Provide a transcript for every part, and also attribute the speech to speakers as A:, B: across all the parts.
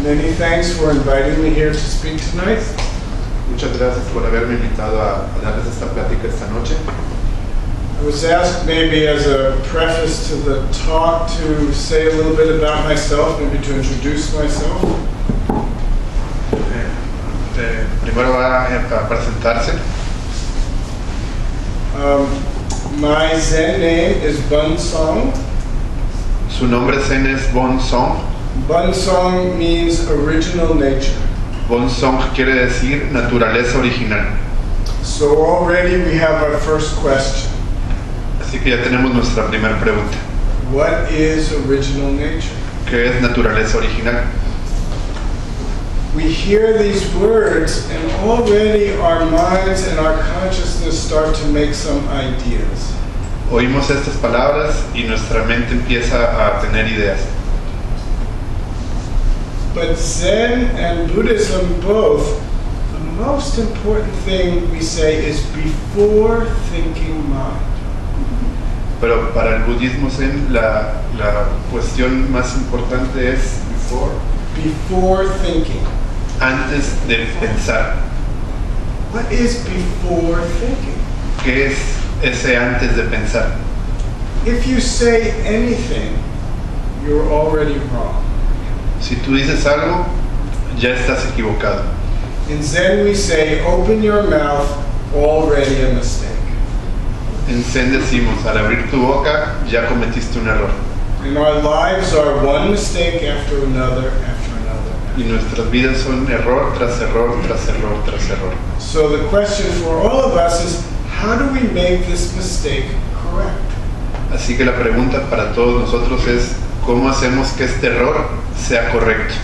A: Many thanks for inviting me here to speak tonight.
B: Muchas gracias por haberme invitado a darles esta plática esta noche.
A: I was asked maybe as a preface to the talk to say a little bit about myself, maybe to introduce myself.
B: Primero va a presentarse.
A: My Zen name is Bun Song.
B: Su nombre zen es Bon Song.
A: Bun Song means original nature.
B: Bon Song quiere decir naturaleza original.
A: So already we have our first question.
B: Así que ya tenemos nuestra primera pregunta.
A: What is original nature?
B: ¿Qué es naturaleza original?
A: We hear these words and already our minds and our consciousness start to make some ideas.
B: Oímos estas palabras y nuestra mente empieza a tener ideas.
A: But Zen and Buddhism both, the most important thing we say is before thinking mind.
B: Pero para el budismo zen la cuestión más importante es
A: Before thinking.
B: Antes de pensar.
A: What is before thinking?
B: ¿Qué es ese antes de pensar?
A: If you say anything, you're already wrong.
B: Si tú dices algo, ya estás equivocado.
A: In Zen we say, open your mouth, already a mistake.
B: En Zen decimos, al abrir tu boca, ya cometiste un error.
A: And our lives are one mistake after another, after another.
B: Y nuestras vidas son error tras error, tras error, tras error.
A: So the question for all of us is, how do we make this mistake correct?
B: Así que la pregunta para todos nosotros es, ¿cómo hacemos que este error sea correcto?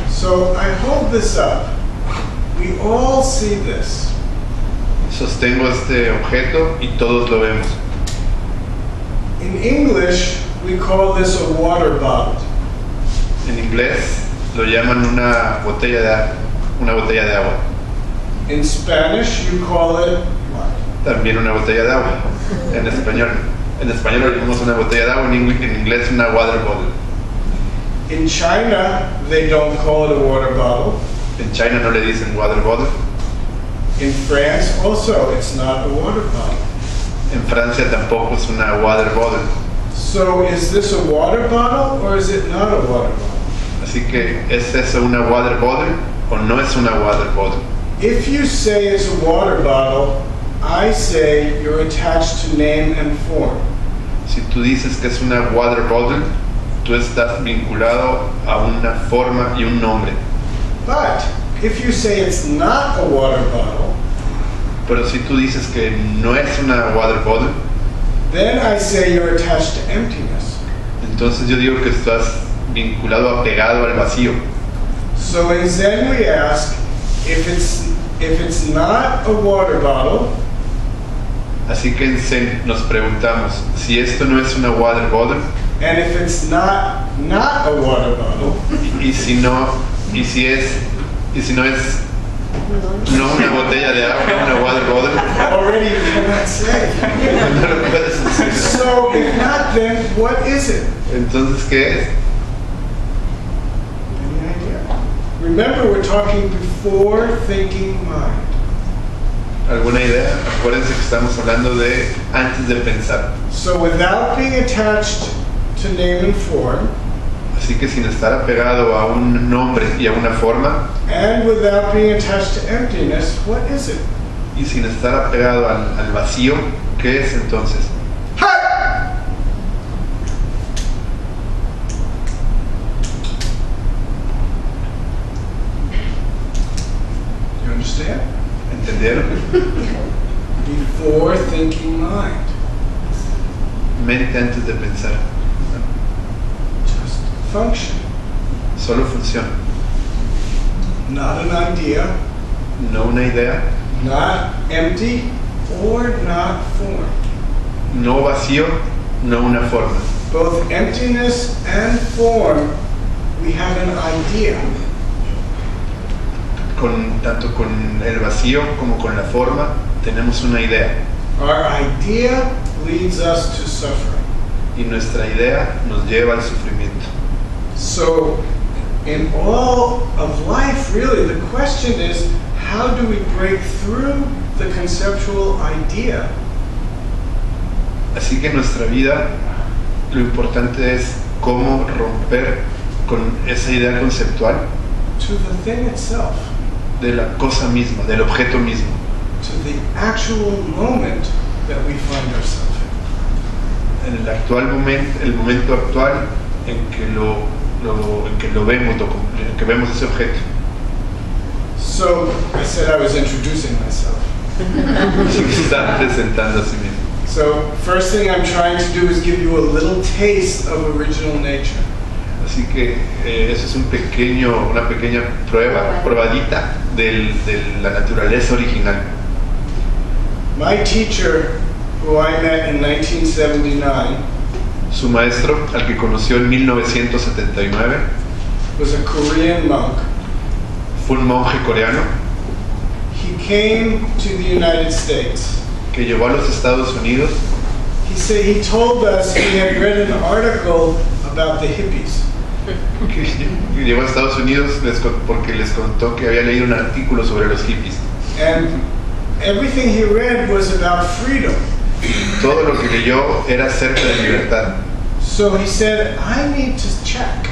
A: So I hold this up. We all see this.
B: Sostengo este objeto y todos lo vemos.
A: In English, we call this a water bottle.
B: En inglés lo llaman una botella de agua.
A: In Spanish, you call it what?
B: También una botella de agua. En español lo llamamos una botella de agua, en inglés una water bottle.
A: In China, they don't call it a water bottle.
B: En China no le dicen water bottle.
A: In France, also, it's not a water bottle.
B: En Francia tampoco es una water bottle.
A: So is this a water bottle or is it not a water bottle?
B: Así que, ¿es eso una water bottle o no es una water bottle?
A: If you say it's a water bottle, I say you're attached to name and form.
B: Si tú dices que es una water bottle, tú estás vinculado a una forma y un nombre.
A: But if you say it's not a water bottle,
B: Pero si tú dices que no es una water bottle,
A: then I say you're attached to emptiness.
B: entonces yo digo que estás vinculado, apegado al vacío.
A: So in Zen we ask, if it's not a water bottle,
B: Así que en Zen nos preguntamos, si esto no es una water bottle,
A: and if it's not a water bottle,
B: y si no es no una botella de agua, no una water bottle,
A: already you cannot say.
B: no lo puedes decir.
A: So if not, then what is it?
B: Entonces, ¿qué es?
A: Any idea? Remember, we're talking before thinking mind.
B: ¿Alguna idea? Acuérdense que estamos hablando de antes de pensar.
A: So without being attached to name and form,
B: Así que sin estar apegado a un nombre y a una forma,
A: and without being attached to emptiness, what is it?
B: y sin estar apegado al vacío, ¿qué es entonces?
A: Ha! You understand?
B: ¿Entendieron?
A: Before thinking mind.
B: Mente antes de pensar.
A: Just function.
B: Solo funciona.
A: Not an idea,
B: No una idea,
A: not empty, or not form.
B: no vacío, no una forma.
A: Both emptiness and form, we have an idea.
B: Tanto con el vacío como con la forma, tenemos una idea.
A: Our idea leads us to suffering.
B: Y nuestra idea nos lleva al sufrimiento.
A: So in all of life, really, the question is, how do we break through the conceptual idea?
B: Así que en nuestra vida lo importante es cómo romper con esa idea conceptual
A: To the thing itself,
B: de la cosa misma, del objeto mismo,
A: to the actual moment that we find ourselves
B: en el actual momento, el momento actual en que lo vemos, en que vemos ese objeto.
A: in. So I said I was introducing myself.
B: Así que está presentando a sí mismo.
A: So first thing I'm trying to do is give you a little taste of original nature.
B: Así que eso es una pequeña probadita de la naturaleza original.
A: My teacher, who I met in 1979,
B: Su maestro, al que conoció en 1979,
A: was a Korean monk.
B: fue un monje coreano
A: He came to the United States.
B: que llegó a los Estados Unidos.
A: He told us he had read an article about the hippies.
B: Que llegó a Estados Unidos porque les contó que había leído un artículo sobre los hippies.
A: And everything he read was about freedom.
B: Todo lo que leyó era acerca de libertad.
A: So he said, I need to check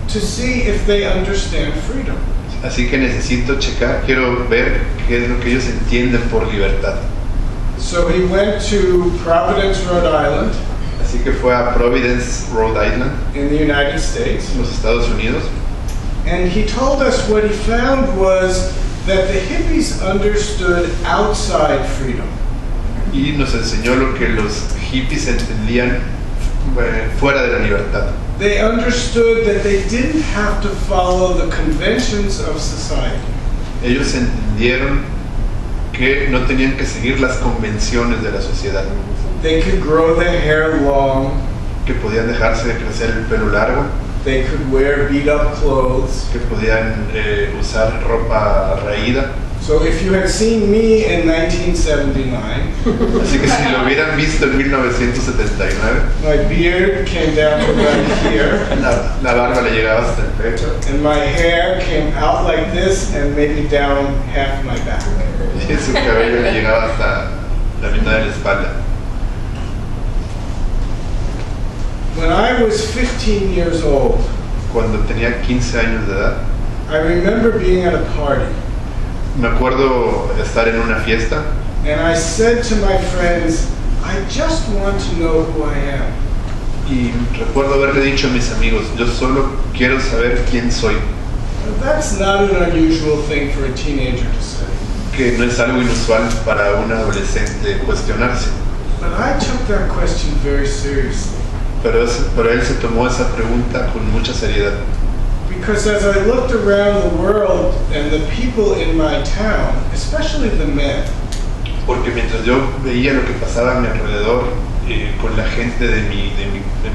A: to see if they understand freedom.
B: Así que necesito checar, quiero ver qué es lo que ellos entienden por libertad.
A: So he went to Providence, Rhode Island,
B: Así que fue a Providence, Rhode Island,
A: in the United States,
B: en los Estados Unidos,
A: and he told us what he found was that the hippies understood outside freedom.
B: y nos enseñó lo que los hippies entendían fuera de la libertad.
A: They understood that they didn't have to follow the conventions of society.
B: Ellos entendieron que no tenían que seguir las convenciones de la sociedad,
A: They could grow their hair long,
B: que podían dejarse de crecer el pelo largo,
A: they could wear beat up clothes.
B: que podían usar ropa raída.
A: So if you had seen me in 1979,
B: Así que si lo hubieran visto en 1979,
A: my beard came down to right here,
B: la barba le llegaba hasta el pecho
A: and my hair came out like this and maybe down half my back.
B: y su cabello le llegaba hasta la mitad de la espalda.
A: When I was 15 years old,
B: Cuando tenía 15 años de edad,
A: I remember being at a party,
B: me acuerdo estar en una fiesta
A: and I said to my friends, I just want to know who I am.
B: y recuerdo haberle dicho a mis amigos, yo solo quiero saber quién soy,
A: Now, that's not an unusual thing for a teenager to say.
B: que no es algo inusual para un adolescente cuestionarse.
A: But I took that question very seriously.
B: Pero él se tomó esa pregunta con mucha seriedad.
A: Because as I looked around the world and the people in my town, especially the men,
B: Porque mientras yo veía lo que pasaba a mi alrededor con la gente de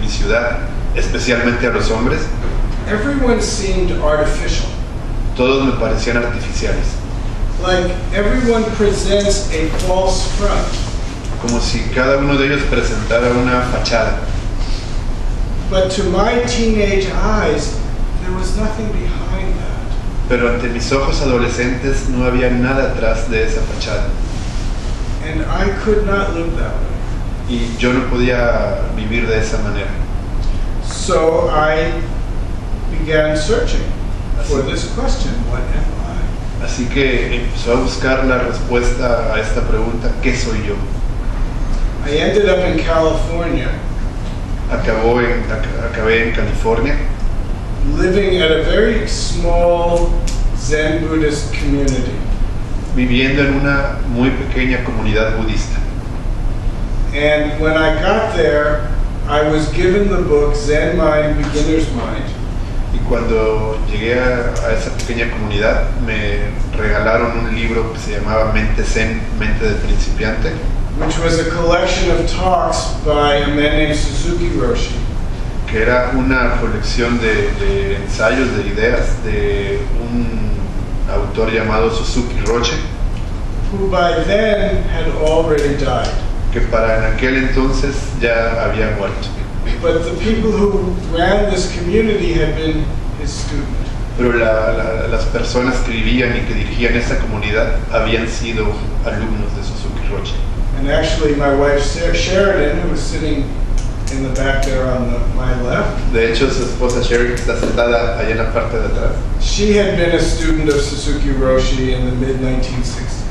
B: mi ciudad, especialmente a los hombres,
A: everyone seemed artificial.
B: todos me parecían artificiales.
A: Like everyone presents a false front.
B: Como si cada uno de ellos presentara una fachada.
A: But to my teenage eyes, there was nothing behind that.
B: Pero ante mis ojos adolescentes no había nada atrás de esa fachada.
A: And I could not live that way.
B: Y yo no podía vivir de esa manera.
A: So I began searching for this question, what am I?
B: Así que empezó a buscar la respuesta a esta pregunta, ¿qué soy yo?
A: I ended up in California,
B: Acabé en California,
A: living at a very small Zen Buddhist community.
B: viviendo en una muy pequeña comunidad budista.
A: And when I got there, I was given the book Zen Mind, Beginner's Mind.
B: Y cuando llegué a esa pequeña comunidad, me regalaron un libro que se llamaba Mente Zen, Mente de Principiante,
A: Which was a collection of talks by a man named Suzuki Roshi.
B: que era una colección de ensayos, de ideas de un autor llamado Suzuki Roshi,
A: Who by then had already died.
B: que para en aquel entonces ya había muerto.
A: But the people who ran this community had been his student.
B: pero las personas que vivían y que dirigían esa comunidad habían sido alumnos de Suzuki Roshi.
A: And actually, my wife Sheridan, who was sitting in the back there on my left,
B: De hecho, su esposa Sherry, que está sentada allá en la parte de atrás,
A: she had been a student of Suzuki Roshi in the mid-1960s.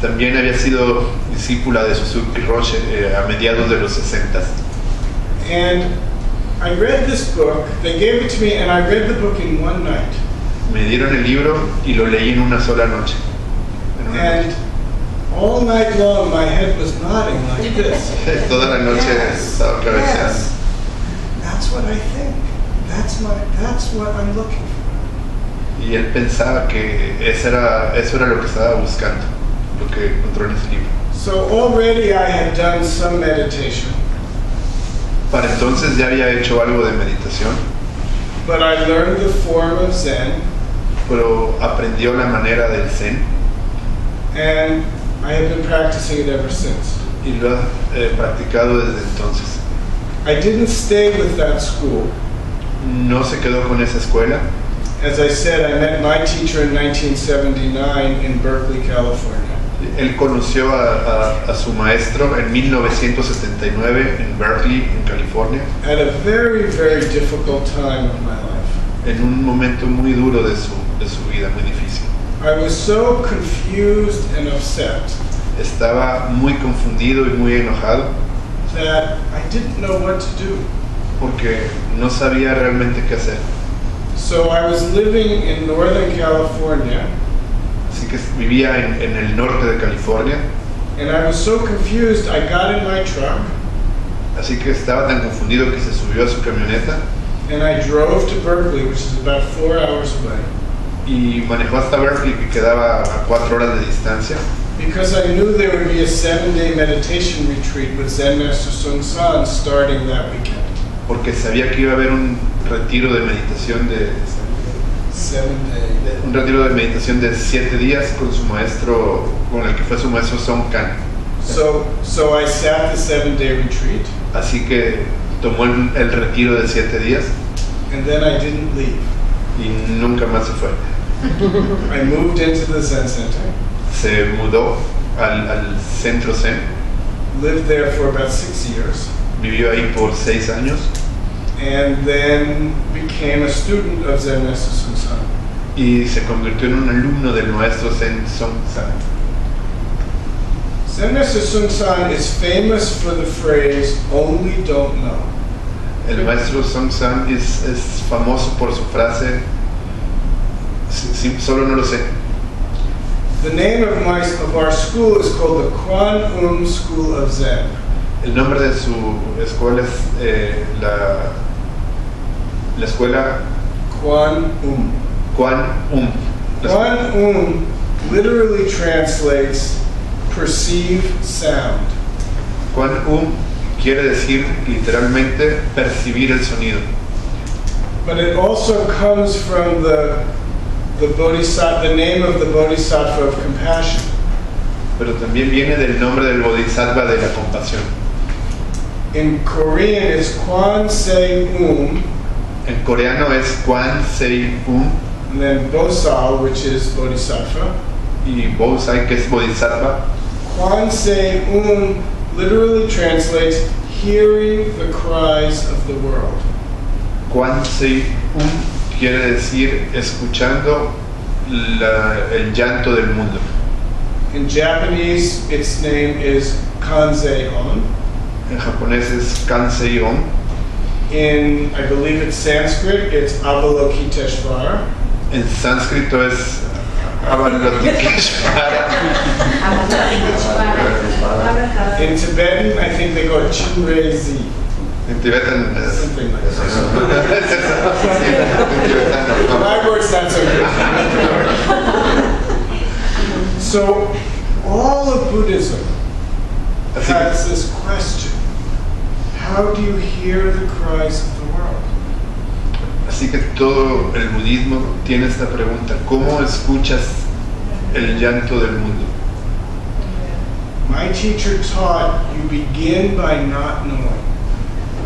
B: también había sido discípula de Suzuki Roshi a mediados de los 60s.
A: And I read this book, they gave it to me, and I read the book in one night.
B: Me dieron el libro y lo leí en una sola noche. En una
A: And all night long, my head was nodding like this.
B: noche. Toda la noche estaba cabeceando.
A: Yes. That's what I think. That's what I'm looking for.
B: Y él pensaba que eso era lo que estaba buscando, lo que encontró en ese libro.
A: So already I had done some meditation,
B: Para entonces ya había hecho algo de meditación,
A: but I learned the form of Zen,
B: pero aprendió la manera del Zen
A: and I have been practicing it ever since.
B: y lo ha practicado desde entonces.
A: I didn't stay with that school.
B: No se quedó con esa escuela.
A: As I said, I met my teacher in 1979 in Berkeley, California.
B: Él conoció a su maestro en 1979 en Berkeley, en California,
A: At a very, very difficult time of my life.
B: en un momento muy duro de su vida, muy difícil.
A: I was so confused and upset
B: Estaba muy confundido y muy enojado
A: that I didn't know what to do.
B: porque no sabía realmente qué hacer.
A: So I was living in Northern California,
B: Así que vivía en el norte de California,
A: and I was so confused, I got in my truck,
B: así que estaba tan confundido que se subió a su camioneta
A: and I drove to Berkeley, which is about 4 hours away,
B: y manejó hasta Berkeley, que quedaba a 4 horas de distancia,
A: because I knew there would be a 7-day meditation retreat with Zen Master Sung San starting that weekend.
B: porque sabía que iba a haber un retiro de meditación de
A: 7-day.
B: un retiro de meditación de 7 días con su maestro, con el que fue su maestro Song Khan.
A: So I sat the 7-day retreat,
B: Así que tomó el retiro de 7 días
A: and then I didn't leave.
B: y nunca más se fue.
A: I moved into the Zen Center,
B: Se mudó al centro Zen,
A: lived there for about 6 years,
B: vivió ahí por 6 años
A: and then became a student of Zen Master Sung San.
B: y se convirtió en un alumno del maestro Zen Song San.
A: Zen Master Sung San is famous for the phrase, only don't know.
B: El maestro Song San es famoso por su frase, solo no lo sé.
A: The name of our school is called the Kwan School of Zen.
B: El nombre de su escuela es la escuela
A: Kwan
B: Kwan
A: Kwan literally translates perceive sound.
B: Kwan quiere decir literalmente percibir el sonido,
A: But it also comes from the Bodhisattva, the name of the Bodhisattva of compassion.
B: pero también viene del nombre del Bodhisattva de la compasión.
A: In Korean, it's Kwan Se
B: En coreano es Kwan Sei
A: and then Bosal, which is Bodhisattva.
B: y Bosai, que es Bodhisattva.
A: Kwan Se literally translates hearing the cries of the world.
B: Kwan Sei quiere decir escuchando el llanto del mundo.
A: In Japanese, its name is Kanzei-on.
B: En japonés es Kansei On.
A: In, I believe it's Sanskrit, it's Avalokiteshvara.
B: En sánscrito es Avalokiteshvara.
A: In Tibetan, I think they go Chinrezi,
B: En tibetano.
A: something like that. My word's not so good. So, all of Buddhism
B: Así que,
A: has this question. How do you hear the cries of the world?
B: así que todo el budismo tiene esta pregunta: ¿cómo escuchas el llanto del mundo?
A: My teacher taught you begin by not knowing.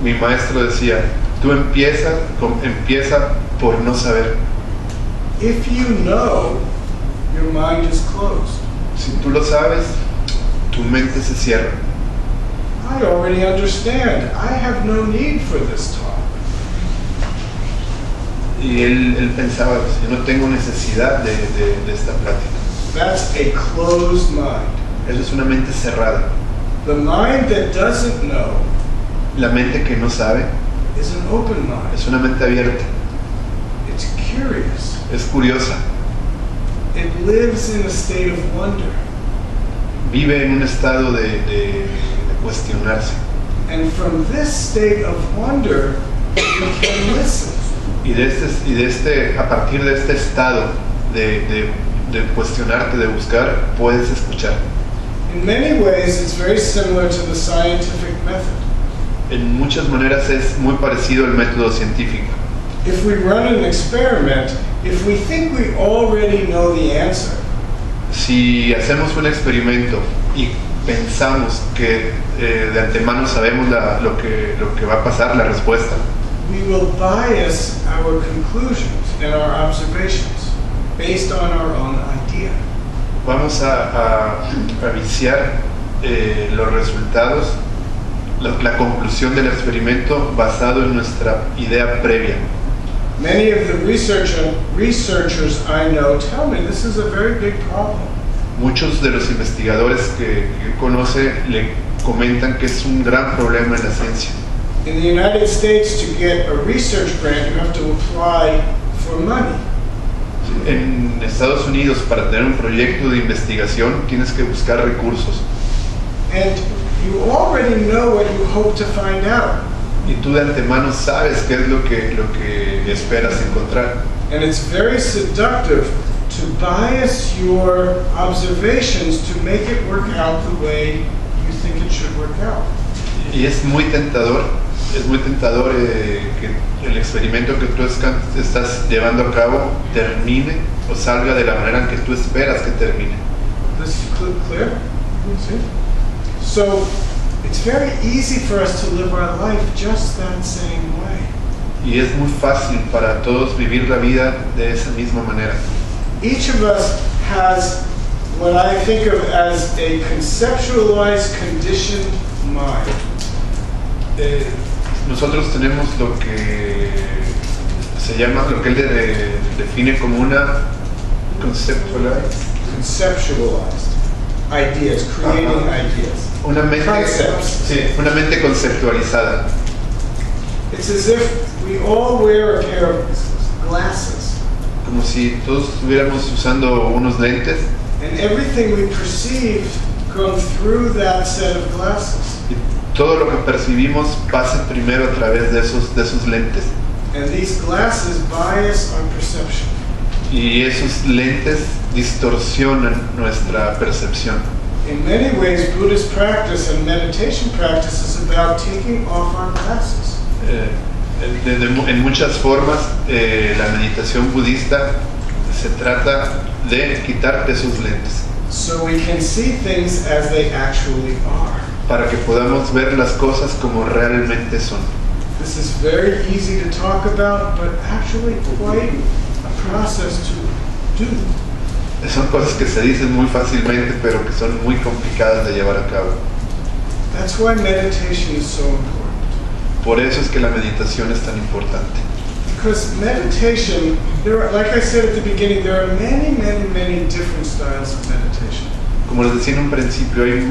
B: Mi maestro decía, tú empieza por no saber.
A: If you know, your mind is closed.
B: Si tú lo sabes, tu mente se cierra.
A: I already understand. I have no need for this talk.
B: Y él pensaba, pues, yo no tengo necesidad de esta plática.
A: That's a closed mind.
B: Eso es una mente cerrada.
A: The mind that doesn't know
B: La mente que no sabe
A: is an open mind.
B: es una mente abierta,
A: It's curious.
B: es curiosa,
A: It lives in a state of wonder.
B: vive en un estado de cuestionarse.
A: And from this state of wonder, you can listen.
B: A partir de este estado de cuestionarte, de buscar, puedes escuchar.
A: In many ways, it's very similar to the scientific method.
B: En muchas maneras es muy parecido al método científico.
A: If we run an experiment, if we think we already know the answer,
B: Si hacemos un experimento y pensamos que de antemano sabemos lo que va a pasar, la respuesta,
A: we will bias our conclusions and our observations based on our own idea.
B: vamos a viciar los resultados, la conclusión del experimento basado en nuestra idea previa.
A: Many of the researchers I know tell me this is a very big problem.
B: Muchos de los investigadores que conoce le comentan que es un gran problema en la ciencia.
A: In the United States, to get a research grant, you have to apply for money.
B: En Estados Unidos, para tener un proyecto de investigación, tienes que buscar recursos.
A: And you already know what you hope to find out.
B: Y tú de antemano sabes qué es lo que esperas encontrar.
A: And it's very seductive to bias your observations to make it work out the way you think it should work out.
B: Y es muy tentador que el experimento que tú estás llevando a cabo termine o salga de la manera en que tú esperas que termine.
A: This is clear? See? So it's very easy for us to live our life just that same way.
B: Y es muy fácil para todos vivir la vida de esa misma manera.
A: Each of us has what I think of as a conceptualized, conditioned mind.
B: Nosotros tenemos lo que se llama, lo que él define como una conceptualized
A: Ideas, creating ideas.
B: Una mente,
A: Concepts.
B: sí, una mente conceptualizada.
A: It's as if we all wear a pair of glasses,
B: Como si todos estuviéramos usando unos lentes
A: and everything we perceive comes through that set of glasses.
B: y todo lo que percibimos pasa primero a través de esos lentes.
A: And these glasses bias our perception.
B: Y esos lentes distorsionan nuestra percepción.
A: In many ways, Buddhist practice and meditation practice is about taking off our glasses.
B: En muchas formas, la meditación budista se trata de quitarte esos lentes
A: So we can see things as they actually are.
B: para que podamos ver las cosas como realmente son.
A: This is very easy to talk about, but actually quite a process to do.
B: Son cosas que se dicen muy fácilmente, pero que son muy complicadas de llevar a cabo.
A: That's why meditation is so important.
B: Por eso es que la meditación es tan importante.
A: Because meditation, like I said at the beginning, there are many, many, many different styles of meditation.
B: Como les decía en un principio, hay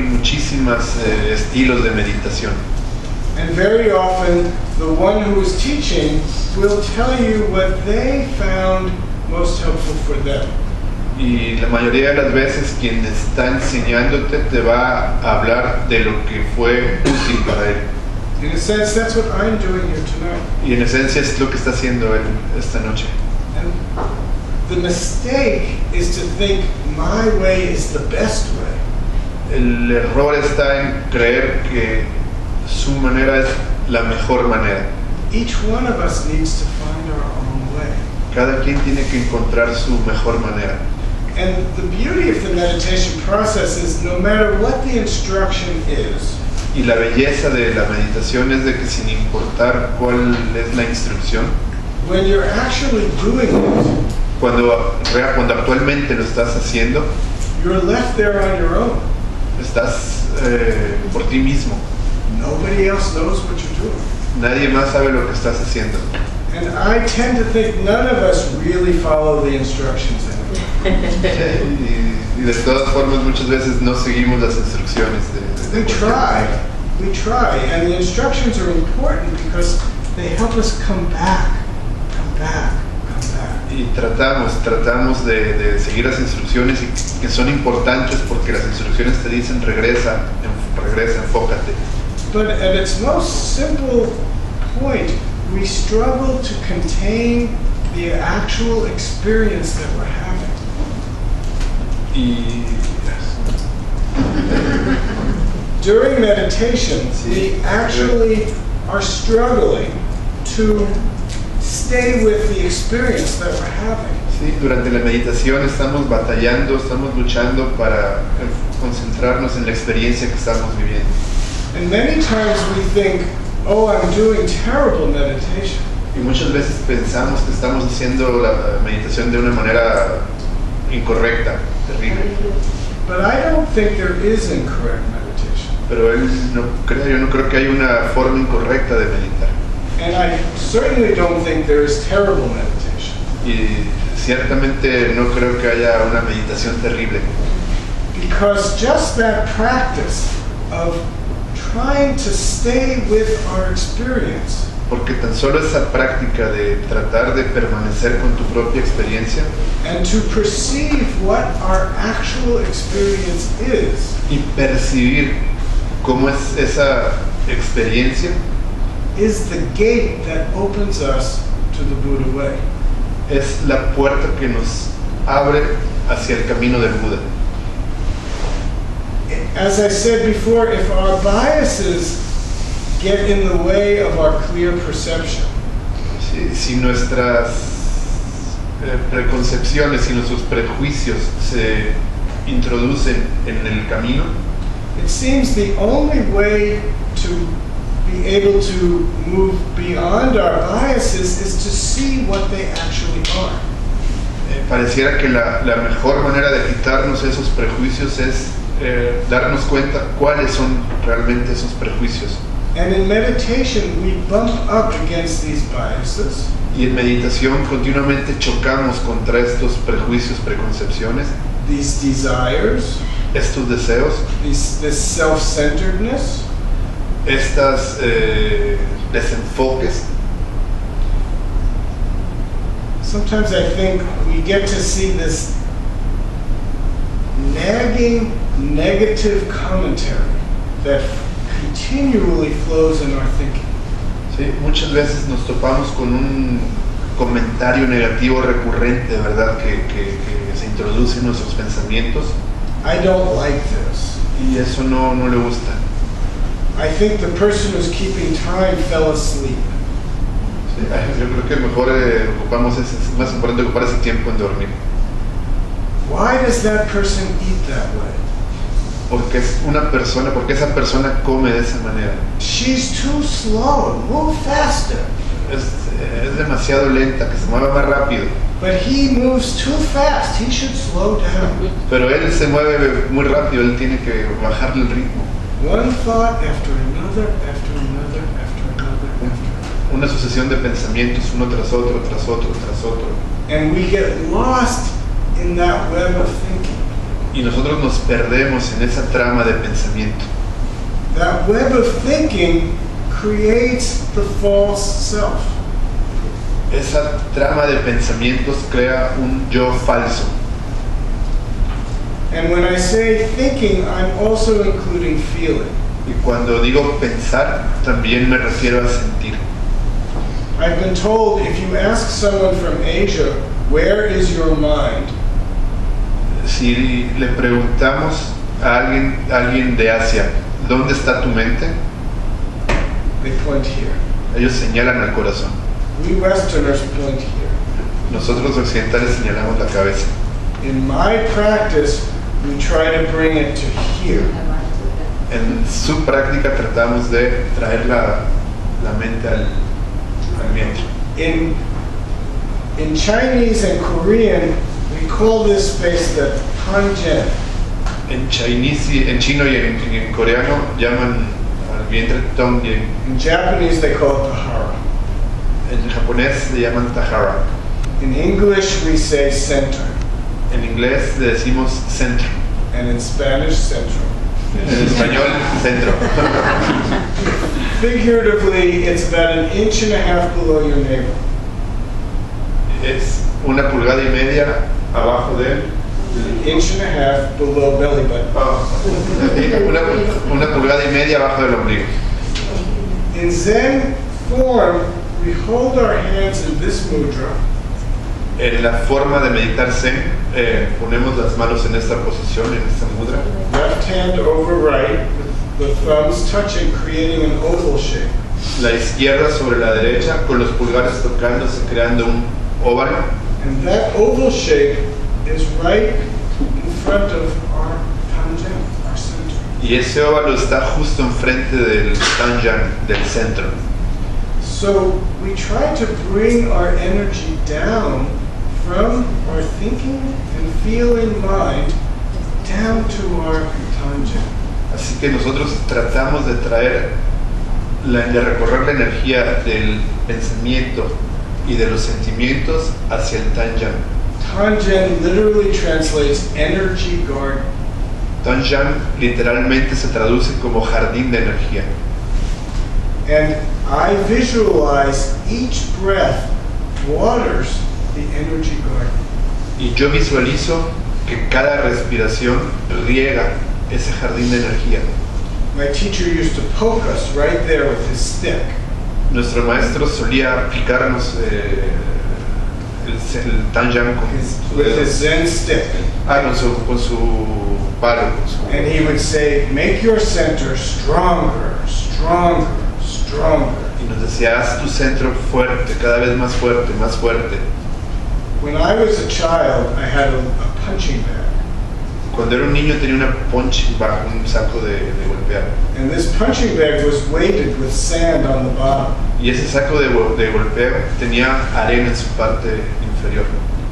B: muchísimos estilos de meditación.
A: And very often, the one who is teaching will tell you what they found most helpful for them.
B: Y la mayoría de las veces quien está enseñándote te va a hablar de lo que fue útil para él.
A: In a sense, that's what I'm doing here tonight.
B: Y en esencia es lo que está haciendo él esta noche.
A: And the mistake is to think my way is the best way.
B: El error está en creer que su manera es la mejor manera.
A: Each one of us needs to find our own way.
B: Cada quien tiene que encontrar su mejor manera.
A: And the beauty of the meditation process is no matter what the instruction is,
B: Y la belleza de la meditación es de que sin importar cuál es la instrucción,
A: when you're actually doing it,
B: cuando actualmente lo estás haciendo,
A: you're left there on your own.
B: estás por ti mismo.
A: Nobody else knows what you're doing.
B: Nadie más sabe lo que estás haciendo.
A: And I tend to think none of us really follow the instructions anymore.
B: Y de todas formas muchas veces no seguimos las instrucciones de
A: We try, and the instructions are important because they help us come back.
B: Y tratamos de seguir las instrucciones que son importantes porque las instrucciones te dicen regresa, enfócate.
A: But at its most simple point, we struggle to contain the actual experience that we're having.
B: Y
A: During meditation, we actually are struggling to stay with the experience that we're having.
B: sí, durante la meditación estamos batallando, estamos luchando para concentrarnos en la experiencia que estamos viviendo.
A: And many times we think, oh, I'm doing terrible meditation.
B: Y muchas veces pensamos que estamos haciendo la meditación de una manera incorrecta, terrible.
A: But I don't think there is incorrect meditation.
B: Pero yo no creo que haya una forma incorrecta de meditar.
A: And I certainly don't think there is terrible meditation.
B: Y ciertamente no creo que haya una meditación terrible.
A: Because just that practice of trying to stay with our experience
B: Porque tan solo esa práctica de tratar de permanecer con tu propia experiencia
A: and to perceive what our actual experience is
B: y percibir cómo es esa experiencia
A: is the gate that opens us to the Buddha way.
B: es la puerta que nos abre hacia el camino del Buda.
A: As I said before, if our biases get in the way of our clear perception,
B: Si nuestras preconcepciones y nuestros prejuicios se introducen en el camino,
A: it seems the only way to be able to move beyond our biases is to see what they actually are.
B: Pareciera que la mejor manera de quitarnos esos prejuicios es darnos cuenta cuáles son realmente esos prejuicios.
A: And in meditation, we bump up against these biases.
B: Y en meditación continuamente chocamos contra estos prejuicios, preconcepciones,
A: These desires,
B: estos deseos,
A: this self-centeredness,
B: estas desenfoques.
A: sometimes I think we get to see this nagging negative commentary that continually flows in our thinking.
B: ¿Sí? Muchas veces nos topamos con un comentario negativo recurrente, ¿verdad? Que se introduce en nuestros pensamientos
A: I don't like this.
B: y eso no le gusta.
A: I think the person who's keeping time fell asleep.
B: Sí, yo creo que mejor es más importante ocupar ese tiempo en dormir.
A: Why does that person eat that way?
B: Porque esa persona come de esa manera.
A: She's too slow. Move faster.
B: Es demasiado lenta, que se mueva más rápido.
A: But he moves too fast. He should slow down.
B: Pero él se mueve muy rápido, él tiene que bajarle el ritmo.
A: One thought after another, after another, after another, after another.
B: Una sucesión de pensamientos, uno tras otro, tras otro, tras otro.
A: And we get lost in that web of thinking.
B: Y nosotros nos perdemos en esa trama de pensamiento.
A: That web of thinking creates the false self.
B: Esa trama de pensamientos crea un yo falso.
A: And when I say thinking, I'm also including feeling.
B: Y cuando digo pensar, también me refiero a sentir.
A: I've been told if you ask someone from Asia, where is your mind?
B: Si le preguntamos a alguien de Asia, ¿dónde está tu mente?
A: They point here.
B: Ellos señalan al corazón.
A: We Westerners point here.
B: Nosotros occidentales señalamos la cabeza.
A: In my practice, we try to bring it to here.
B: En su práctica tratamos de traer la mente al vientre.
A: In Chinese and Korean, we call this space the Tangen.
B: En chino y en coreano llaman al vientre Tongyang.
A: In Japanese, they call it the Hara.
B: En japonés le llaman Tahara.
A: In English, we say center.
B: En inglés le decimos centro.
A: And in Spanish, centro.
B: En español, centro.
A: Figuratively, it's about 1.5 inches below your navel.
B: Es 1,5 pulgadas abajo de él.
A: 1.5 inches below belly button.
B: Una pulgada y media abajo del ombligo.
A: In Zen form, we hold our hands in this mudra.
B: En la forma de meditar Zen, ponemos las manos en esta posición, en esta mudra.
A: Left hand over right, with the thumbs touching, creating an oval shape.
B: La izquierda sobre la derecha, con los pulgares tocándose, creando un óvalo.
A: And that oval shape is right in front of our Tangen, our center.
B: Y ese óvalo está justo enfrente del Tanjan, del centro.
A: So we try to bring our energy down from our thinking and feeling mind down to our Tangen.
B: Así que nosotros tratamos de de recorrer la energía del pensamiento y de los sentimientos hacia el Tanjan.
A: Tangen literally translates energy garden.
B: Tanjan literalmente se traduce como jardín de energía.
A: And I visualize each breath waters the energy garden.
B: Y yo visualizo que cada respiración riega ese jardín de energía.
A: My teacher used to poke us right there with his stick.
B: Nuestro maestro solía picarnos el Tanjan con
A: With his Zen stick.
B: con su palo.
A: And he would say, make your center stronger, stronger, stronger.
B: Y nos decía, haz tu centro fuerte, cada vez más fuerte, más fuerte.
A: When I was a child, I had a punching bag.
B: Cuando era un niño tenía una punching bag, un saco de golpear.
A: And this punching bag was weighted with sand on the bottom.
B: Y ese saco de golpeo tenía arena en su parte inferior.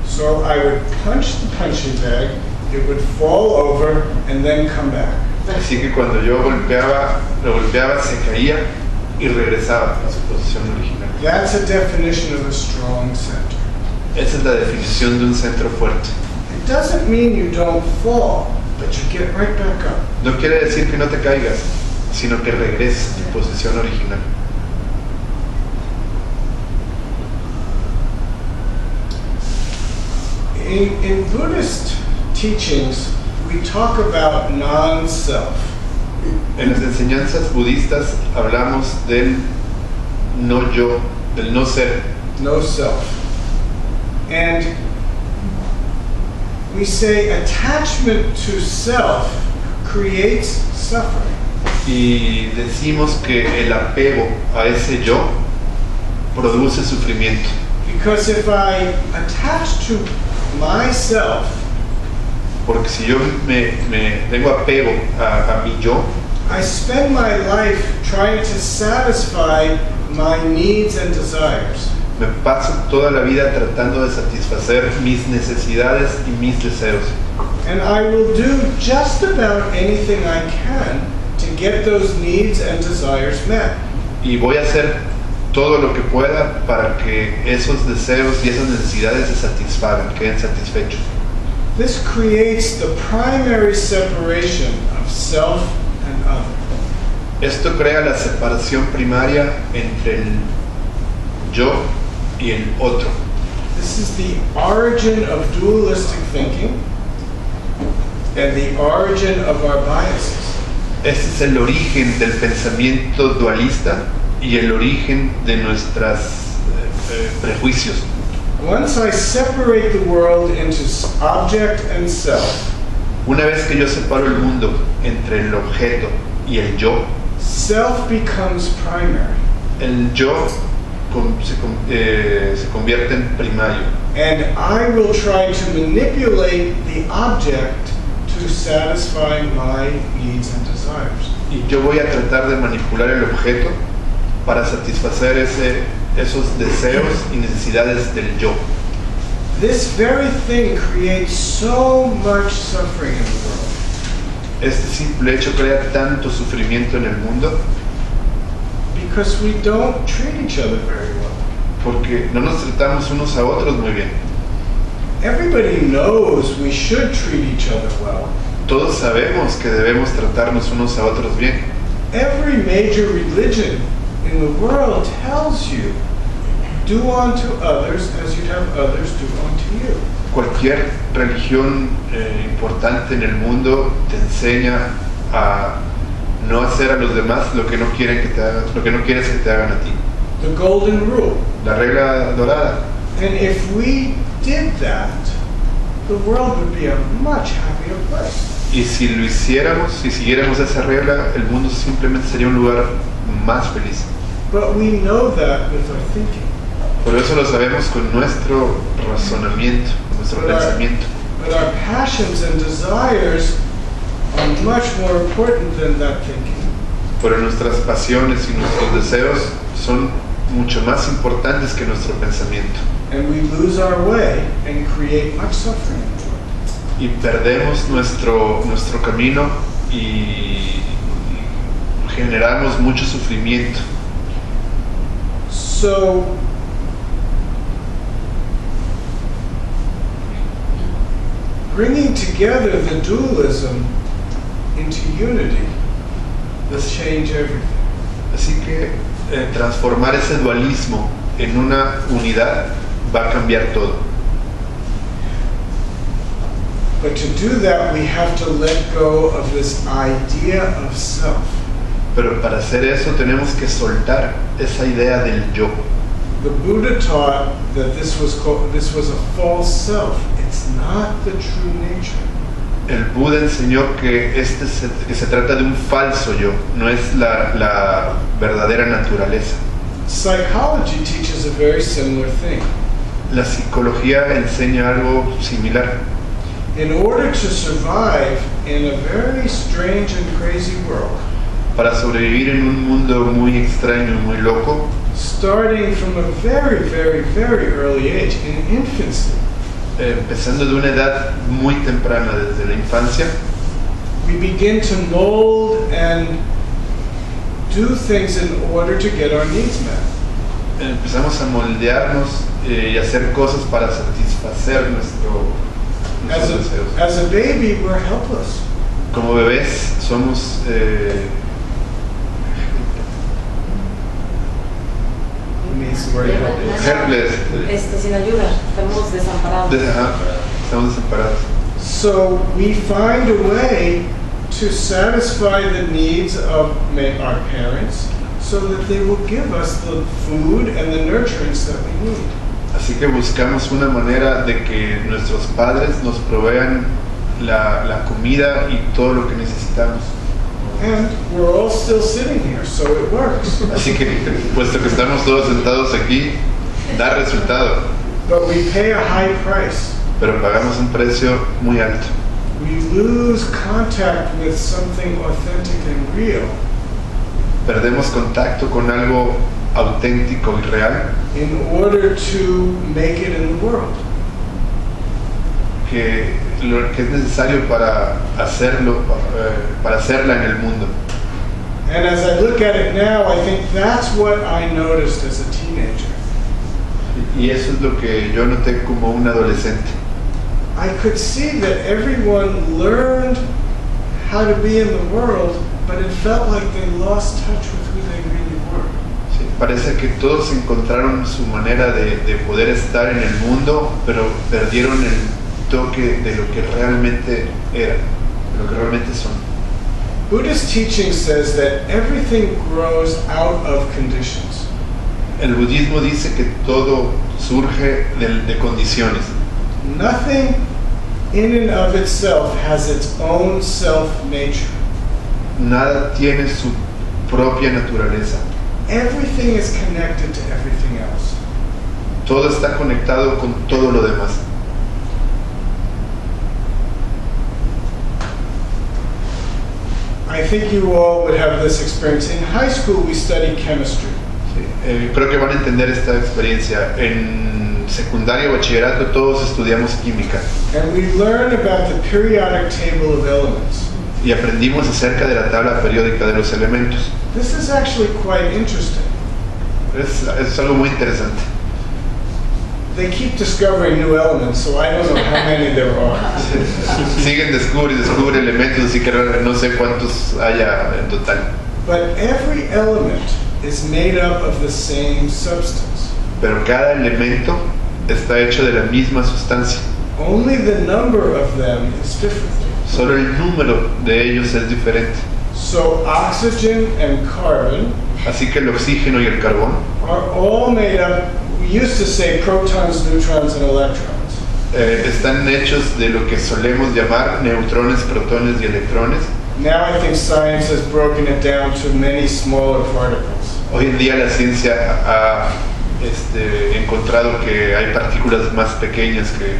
A: So I would punch the punching bag, it would fall over, and then come back.
B: Así que cuando yo lo golpeaba, se caía y regresaba a su posición original.
A: That's a definition of a strong center.
B: Esa es la definición de un centro fuerte.
A: It doesn't mean you don't fall, but you get right back up.
B: No quiere decir que no te caigas, sino que regreses a tu posición original.
A: In Buddhist teachings, we talk about non-self.
B: En las enseñanzas budistas hablamos del no yo, del no ser.
A: No self. And we say attachment to self creates suffering.
B: Y decimos que el apego a ese yo produce sufrimiento.
A: Because if I attach to myself,
B: Porque si yo me tengo apego a mi yo,
A: I spend my life trying to satisfy my needs and desires.
B: me paso toda la vida tratando de satisfacer mis necesidades y mis deseos.
A: And I will do just about anything I can to get those needs and desires met.
B: Y voy a hacer todo lo que pueda para que esos deseos y esas necesidades se satisfagan, queden satisfechos.
A: This creates the primary separation of self and other.
B: Esto crea la separación primaria entre el yo y el otro.
A: This is the origin of dualistic thinking and the origin of our biases.
B: Este es el origen del pensamiento dualista y el origen de nuestros prejuicios.
A: Once I separate the world into object and self,
B: Una vez que yo separo el mundo entre el objeto y el yo,
A: self becomes primary.
B: el yo se convierte en primario.
A: And I will try to manipulate the object to satisfy my needs and desires.
B: Y yo voy a tratar de manipular el objeto para satisfacer esos deseos y necesidades del yo.
A: This very thing creates so much suffering in the world.
B: Este simple hecho crea tanto sufrimiento en el mundo
A: Because we don't treat each other very well.
B: porque no nos tratamos unos a otros muy bien.
A: Everybody knows we should treat each other well.
B: Todos sabemos que debemos tratarnos unos a otros bien.
A: Every major religion in the world tells you, do unto others as you'd have others do unto you.
B: Cualquier religión importante en el mundo te enseña a no hacer a los demás lo que no quieren que te hagan, lo que no quieres que te hagan a ti.
A: The golden rule.
B: La regla dorada.
A: And if we did that, the world would be a much happier place.
B: Y si lo hiciéramos, si siguiéramos esa regla, el mundo simplemente sería un lugar más feliz.
A: But we know that with our thinking.
B: Por eso lo sabemos con nuestro razonamiento, nuestro pensamiento.
A: But our passions and desires are much more important than that thinking.
B: Pero nuestras pasiones y nuestros deseos son mucho más importantes que nuestro pensamiento.
A: And we lose our way and create much suffering in the world.
B: Y perdemos nuestro camino y generamos mucho sufrimiento.
A: So, bringing together the dualism into unity will change everything.
B: Así que transformar ese dualismo en una unidad va a cambiar todo.
A: But to do that, we have to let go of this idea of self.
B: Pero para hacer eso tenemos que soltar esa idea del yo.
A: The Buddha taught that this was a false self. It's not the true nature.
B: El Buda enseñó que que se trata de un falso yo, no es la verdadera naturaleza.
A: Psychology teaches a very similar thing.
B: La psicología enseña algo similar.
A: In order to survive in a very strange and crazy world,
B: Para sobrevivir en un mundo muy extraño y muy loco,
A: starting from a very, very, very early age, in infancy,
B: empezando de una edad muy temprana, desde la infancia,
A: we begin to mold and do things in order to get our needs met.
B: empezamos a moldearnos y hacer cosas para satisfacer nuestros deseos.
A: As a baby, we're helpless.
B: Como bebés somos helpless,
C: Sin ayuda, estamos desamparados.
B: estamos desamparados.
A: So we find a way to satisfy the needs of our parents so that they will give us the food and the nurturance that we need.
B: Así que buscamos una manera de que nuestros padres nos provean la comida y todo lo que necesitamos.
A: And we're all still sitting here, so it works.
B: Así que, puesto que estamos todos sentados aquí, da resultado,
A: But we pay a high price.
B: pero pagamos un precio muy alto.
A: We lose contact with something authentic and real
B: Perdemos contacto con algo auténtico y real
A: in order to make it in the world.
B: que es necesario para hacerlo, para hacerla en el mundo.
A: And as I look at it now, I think that's what I noticed as a teenager.
B: Y eso es lo que yo noté como un adolescente.
A: I could see that everyone learned how to be in the world, but it felt like they lost touch with who they really were.
B: Sí, parece que todos encontraron su manera de poder estar en el mundo, pero perdieron el toque de lo que realmente eran, de lo que realmente son.
A: Buddhist teaching says that everything grows out of conditions.
B: El budismo dice que todo surge de condiciones.
A: Nothing in and of itself has its own self-nature.
B: Nada tiene su propia naturaleza.
A: Everything is connected to everything else.
B: Todo está conectado con todo lo demás.
A: I think you all would have this experience. In high school, we studied chemistry.
B: Sí, creo que van a entender esta experiencia. En secundaria o bachillerato todos estudiamos química
A: and we learn about the periodic table of elements.
B: y aprendimos acerca de la tabla periódica de los elementos.
A: This is actually quite interesting.
B: Es algo muy interesante.
A: They keep discovering new elements, so I don't know how many there are.
B: Siguen descubre elementos, así que no sé cuántos haya en total.
A: But every element is made up of the same substance.
B: Pero cada elemento está hecho de la misma sustancia.
A: Only the number of them is different.
B: Solo el número de ellos es diferente.
A: So oxygen and carbon
B: Así que el oxígeno y el carbón
A: are all made up, we used to say protons, neutrons, and electrons.
B: están hechos de lo que solemos llamar neutrones, protones y electrones.
A: Now I think science has broken it down to many smaller particles.
B: Hoy en día la ciencia ha encontrado que hay partículas más pequeñas que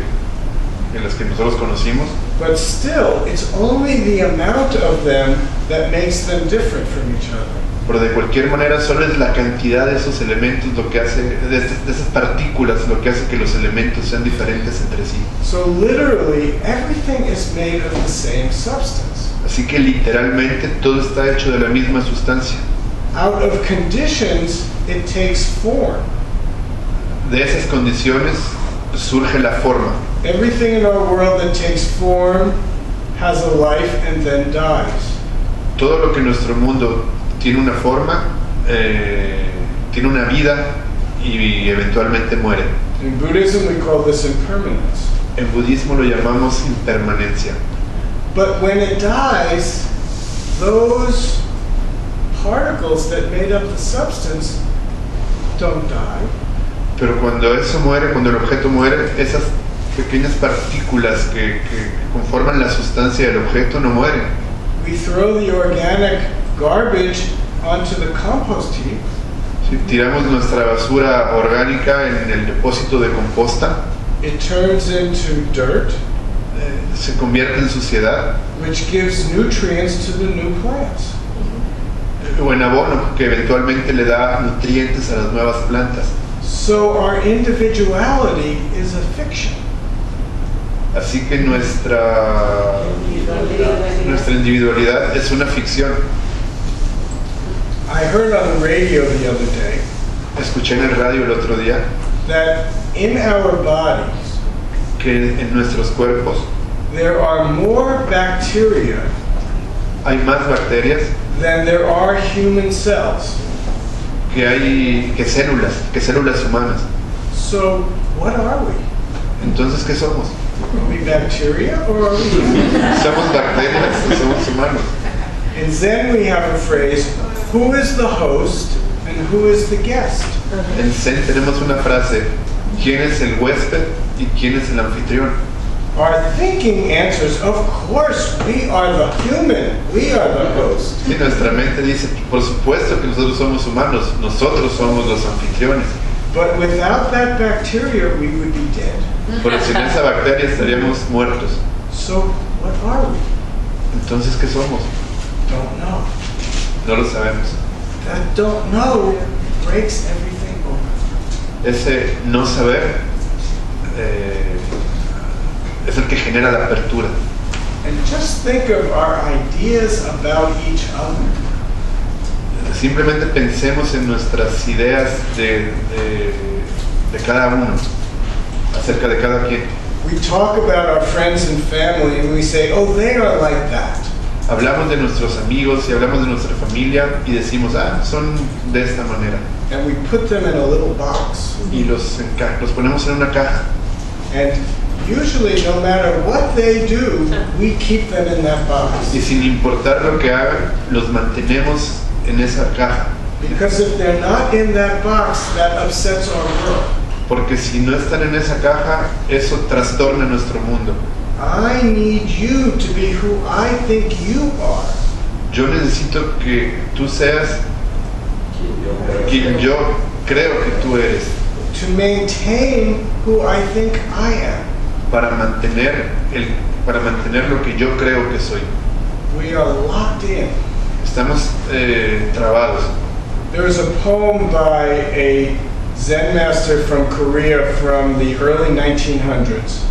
B: las que nosotros conocimos.
A: But still, it's only the amount of them that makes them different from each other.
B: Pero de cualquier manera solo es la cantidad de esos elementos lo que hace, de esas partículas lo que hace que los elementos sean diferentes entre sí.
A: So literally, everything is made of the same substance.
B: Así que literalmente todo está hecho de la misma sustancia.
A: Out of conditions, it takes form.
B: De esas condiciones surge la forma.
A: Everything in our world that takes form has a life and then dies.
B: Todo lo que en nuestro mundo tiene una forma, tiene una vida y eventualmente muere.
A: In Buddhism, we call this impermanence.
B: En budismo lo llamamos impermanencia.
A: But when it dies, those particles that made up the substance don't die.
B: Pero cuando eso muere, cuando el objeto muere, esas pequeñas partículas que conforman la sustancia del objeto no mueren.
A: We throw the organic garbage onto the compost heap.
B: Si tiramos nuestra basura orgánica en el depósito de composta,
A: It turns into dirt,
B: se convierte en suciedad
A: which gives nutrients to the new plants.
B: o en abono que eventualmente le da nutrientes a las nuevas plantas.
A: So our individuality is a fiction.
B: Así que nuestra individualidad es una ficción.
A: I heard on the radio the other day
B: Escuché en el radio el otro día
A: that in our bodies
B: que en nuestros cuerpos
A: there are more bacteria
B: hay más bacterias
A: than there are human cells.
B: que células humanas.
A: So what are we?
B: Entonces, ¿qué somos?
A: Are we bacteria or are we humans?
B: ¿Somos bacterias o somos humanos?
A: In Zen we have a phrase, who is the host and who is the guest?
B: En Zen tenemos una frase, ¿quién es el huésped y quién es el anfitrión?
A: Our thinking answers, of course we are the human, we are the host.
B: Sí, nuestra mente dice, por supuesto que nosotros somos humanos, nosotros somos los anfitriones.
A: But without that bacteria we would be dead.
B: Pero sin esa bacteria estaríamos muertos.
A: So what are we?
B: Entonces, ¿qué somos?
A: Don't know.
B: No lo sabemos.
A: That don't know breaks everything open.
B: Ese no saber es el que genera la apertura.
A: And just think of our ideas about each other.
B: Simplemente pensemos en nuestras ideas de cada uno, acerca de cada quien.
A: We talk about our friends and family and we say, oh, they are like that.
B: Hablamos de nuestros amigos y hablamos de nuestra familia y decimos, son de esta manera.
A: And we put them in a little box.
B: Y los ponemos en una caja.
A: And usually, no matter what they do, we keep them in that box.
B: Y sin importar lo que hagan, los mantenemos en esa caja.
A: Because if they're not in that box, that upsets our world.
B: Porque si no están en esa caja, eso trastorna nuestro mundo.
A: I need you to be who I think you are.
B: Yo necesito que tú seas quien yo creo que tú eres.
A: To maintain who I think I am.
B: Para mantener lo que yo creo que soy.
A: We are locked in.
B: Estamos trabados.
A: There is a poem by a Zen master from Korea from the early 1900s.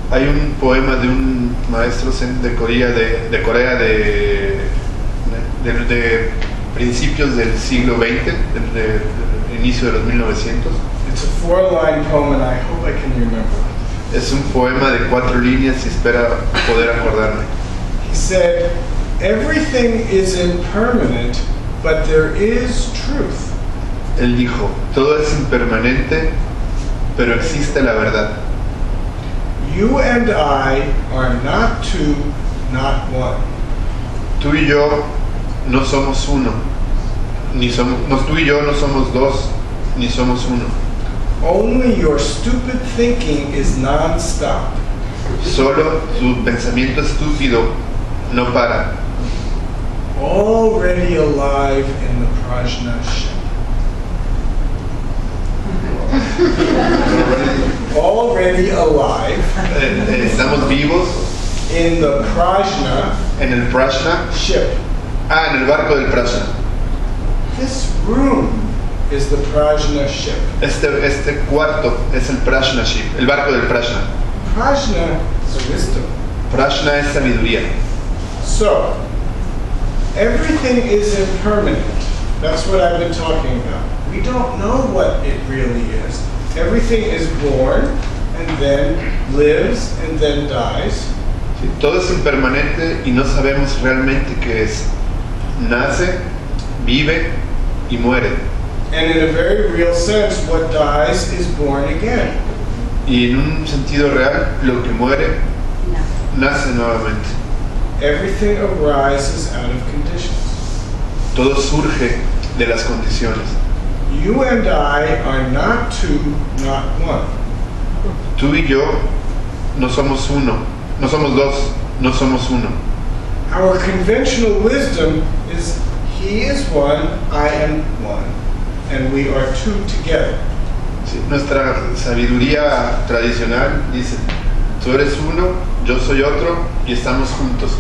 B: Hay un poema de un maestro zen de Corea de principios del siglo XX, del inicio de los 1900.
A: It's a 4-line poem and I hope I can remember it.
B: Es un poema de 4 líneas y espero poder acordarme.
A: He said, everything is impermanent, but there is truth.
B: Él dijo, todo es impermanente, pero existe la verdad.
A: You and I are not two, not one.
B: Tú y yo no somos uno, tú y yo no somos dos, ni somos uno.
A: Only your stupid thinking is non-stop.
B: Solo tu pensamiento estúpido no para.
A: Already alive in the prajna ship. Already alive
B: Estamos vivos
A: in the prajna
B: en el prajna,
A: ship.
B: en el barco del prajna.
A: This room is the prajna ship.
B: Este cuarto es el prajna ship, el barco del prajna.
A: Prajna is wisdom.
B: Prajna es sabiduría.
A: So, everything is impermanent. That's what I've been talking about. We don't know what it really is. Everything is born and then lives and then dies.
B: Sí, todo es impermanente y no sabemos realmente qué es. Nace, vive y muere.
A: And in a very real sense, what dies is born again.
B: Y en un sentido real, lo que muere, nace nuevamente.
A: Everything arises out of conditions.
B: Todo surge de las condiciones.
A: You and I are not two, not one.
B: Tú y yo no somos uno, no somos dos, no somos uno.
A: Our conventional wisdom is he is one, I am one, and we are two together.
B: Sí, nuestra sabiduría tradicional dice, tú eres uno, yo soy otro y estamos juntos.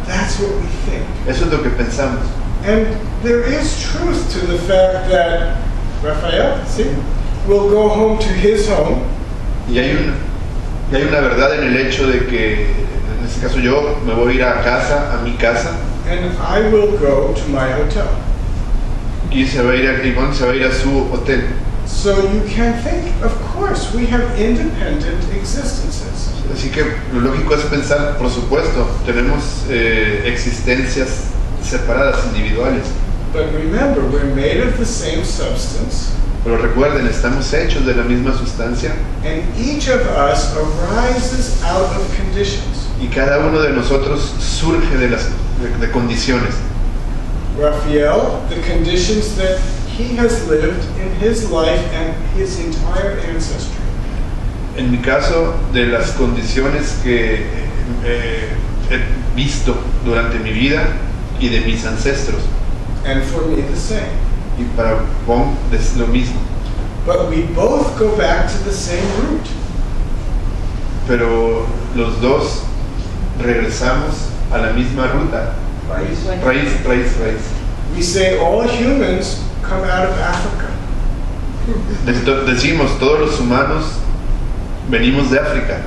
A: That's what we think.
B: Eso es lo que pensamos.
A: And there is truth to the fact that Raphael, see, will go home to his home.
B: Y hay una verdad en el hecho de que, en este caso yo, me voy a ir a casa, a mi casa,
A: And I will go to my hotel.
B: y Iván se va a ir a su hotel.
A: So you can think, of course, we have independent existences.
B: Así que lo lógico es pensar, por supuesto, tenemos existencias separadas, individuales.
A: But remember, we're made of the same substance,
B: Pero recuerden, estamos hechos de la misma sustancia
A: and each of us arises out of conditions.
B: y cada uno de nosotros surge de condiciones.
A: Raphael, the conditions that he has lived in his life and his entire ancestry.
B: En mi caso, de las condiciones que he visto durante mi vida y de mis ancestros.
A: And for me the same.
B: Y para Bon es lo mismo.
A: But we both go back to the same root.
B: Pero los dos regresamos a la misma ruta. Raíz.
A: We say all humans come out of Africa.
B: Decimos, todos los humanos venimos de África.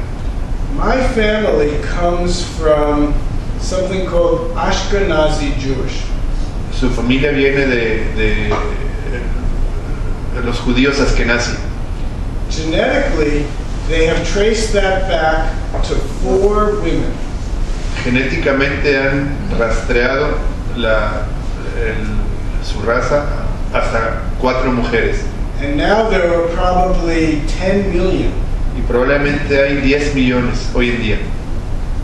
A: My family comes from something called Ashkenazi Jewish.
B: Su familia viene de los judíos Ashkenazi.
A: Genetically, they have traced that back to 4 women.
B: Genéticamente han rastreado su raza hasta 4 mujeres.
A: And now there are probably 10 million.
B: Y probablemente hay 10 millones hoy en día.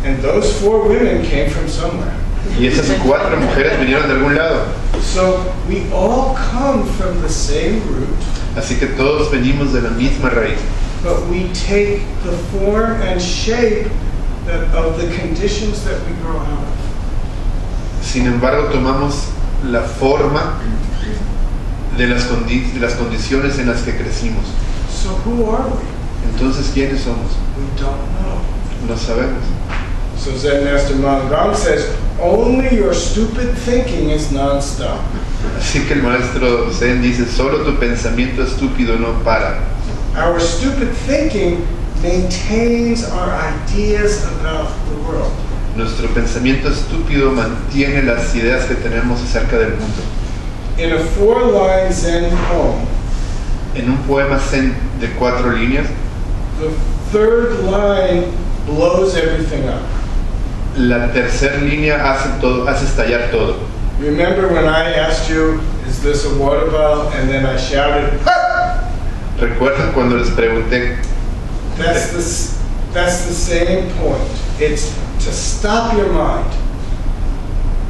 A: And those 4 women came from somewhere.
B: Y esas 4 mujeres vinieron de algún lado.
A: So we all come from the same root,
B: Así que todos venimos de la misma raíz.
A: but we take the form and shape of the conditions that we grow out of.
B: Sin embargo, tomamos la forma de las condiciones en las que crecimos.
A: So who are we?
B: Entonces, ¿quiénes somos?
A: We don't know.
B: No sabemos.
A: So Zen Master Mangang says, only your stupid thinking is non-stop.
B: Así que el maestro Zen dice, solo tu pensamiento estúpido no para.
A: Our stupid thinking maintains our ideas about the world.
B: Nuestro pensamiento estúpido mantiene las ideas que tenemos acerca del mundo.
A: In a 4-line Zen poem,
B: En un poema Zen de 4 líneas,
A: the third line blows everything up.
B: la tercera línea hace estallar todo.
A: Remember when I asked you, is this a water bottle? And then I shouted, "Ha!"
B: ¿Recuerdan cuando les pregunté?
A: That's the same point. It's to stop your mind.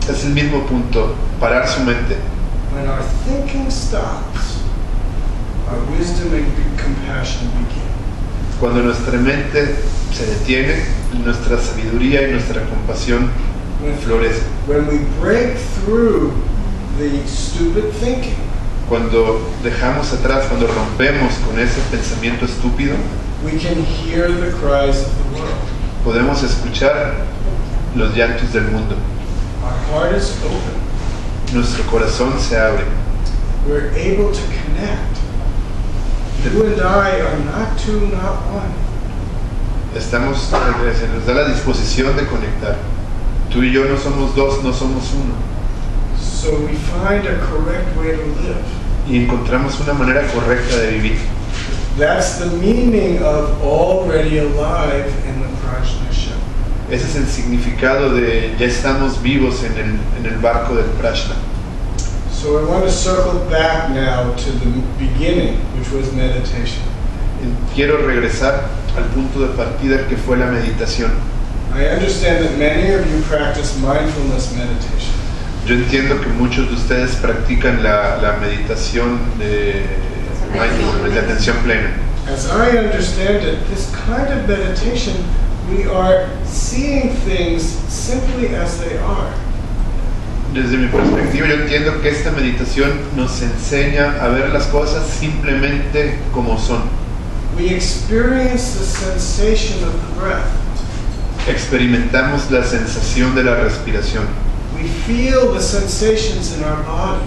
B: Es el mismo punto, parar su mente.
A: When our thinking stops, our wisdom and compassion begin.
B: Cuando nuestra mente se detiene, nuestra sabiduría y nuestra compasión florece.
A: When we break through the stupid thinking,
B: Cuando dejamos atrás, cuando rompemos con ese pensamiento estúpido,
A: we can hear the cries of the world.
B: podemos escuchar los llantos del mundo.
A: Our heart is open.
B: Nuestro corazón se abre.
A: We're able to connect. You and I are not two, not one.
B: Se nos da la disposición de conectar. Tú y yo no somos dos, no somos uno.
A: So we find a correct way to live.
B: Y encontramos una manera correcta de vivir.
A: That's the meaning of already alive in the Prajna ship.
B: Ese es el significado de ya estamos vivos en el barco del Prajna.
A: So I want to circle back now to the beginning, which was meditation.
B: Quiero regresar al punto de partida que fue la meditación.
A: I understand that many of you practice mindfulness meditation.
B: Yo entiendo que muchos de ustedes practican la meditación de mindfulness, de atención plena.
A: As I understand it, this kind of meditation, we are seeing things simply as they are.
B: Desde mi perspectiva, yo entiendo que esta meditación nos enseña a ver las cosas simplemente como son.
A: We experience the sensation of the breath.
B: Experimentamos la sensación de la respiración.
A: We feel the sensations in our body.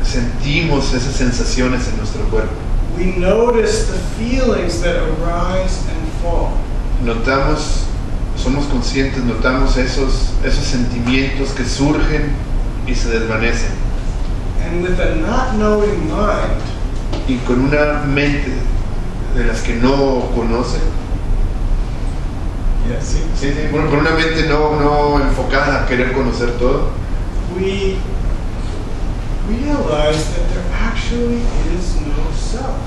B: Sentimos esas sensaciones en nuestro cuerpo.
A: We notice the feelings that arise and fall.
B: Notamos, somos conscientes, notamos esos sentimientos que surgen y se desvanecen.
A: And with a not knowing mind,
B: Y con una mente de las que no conocen, bueno, con una mente no enfocada a querer conocer todo,
A: we realize that there actually is no self.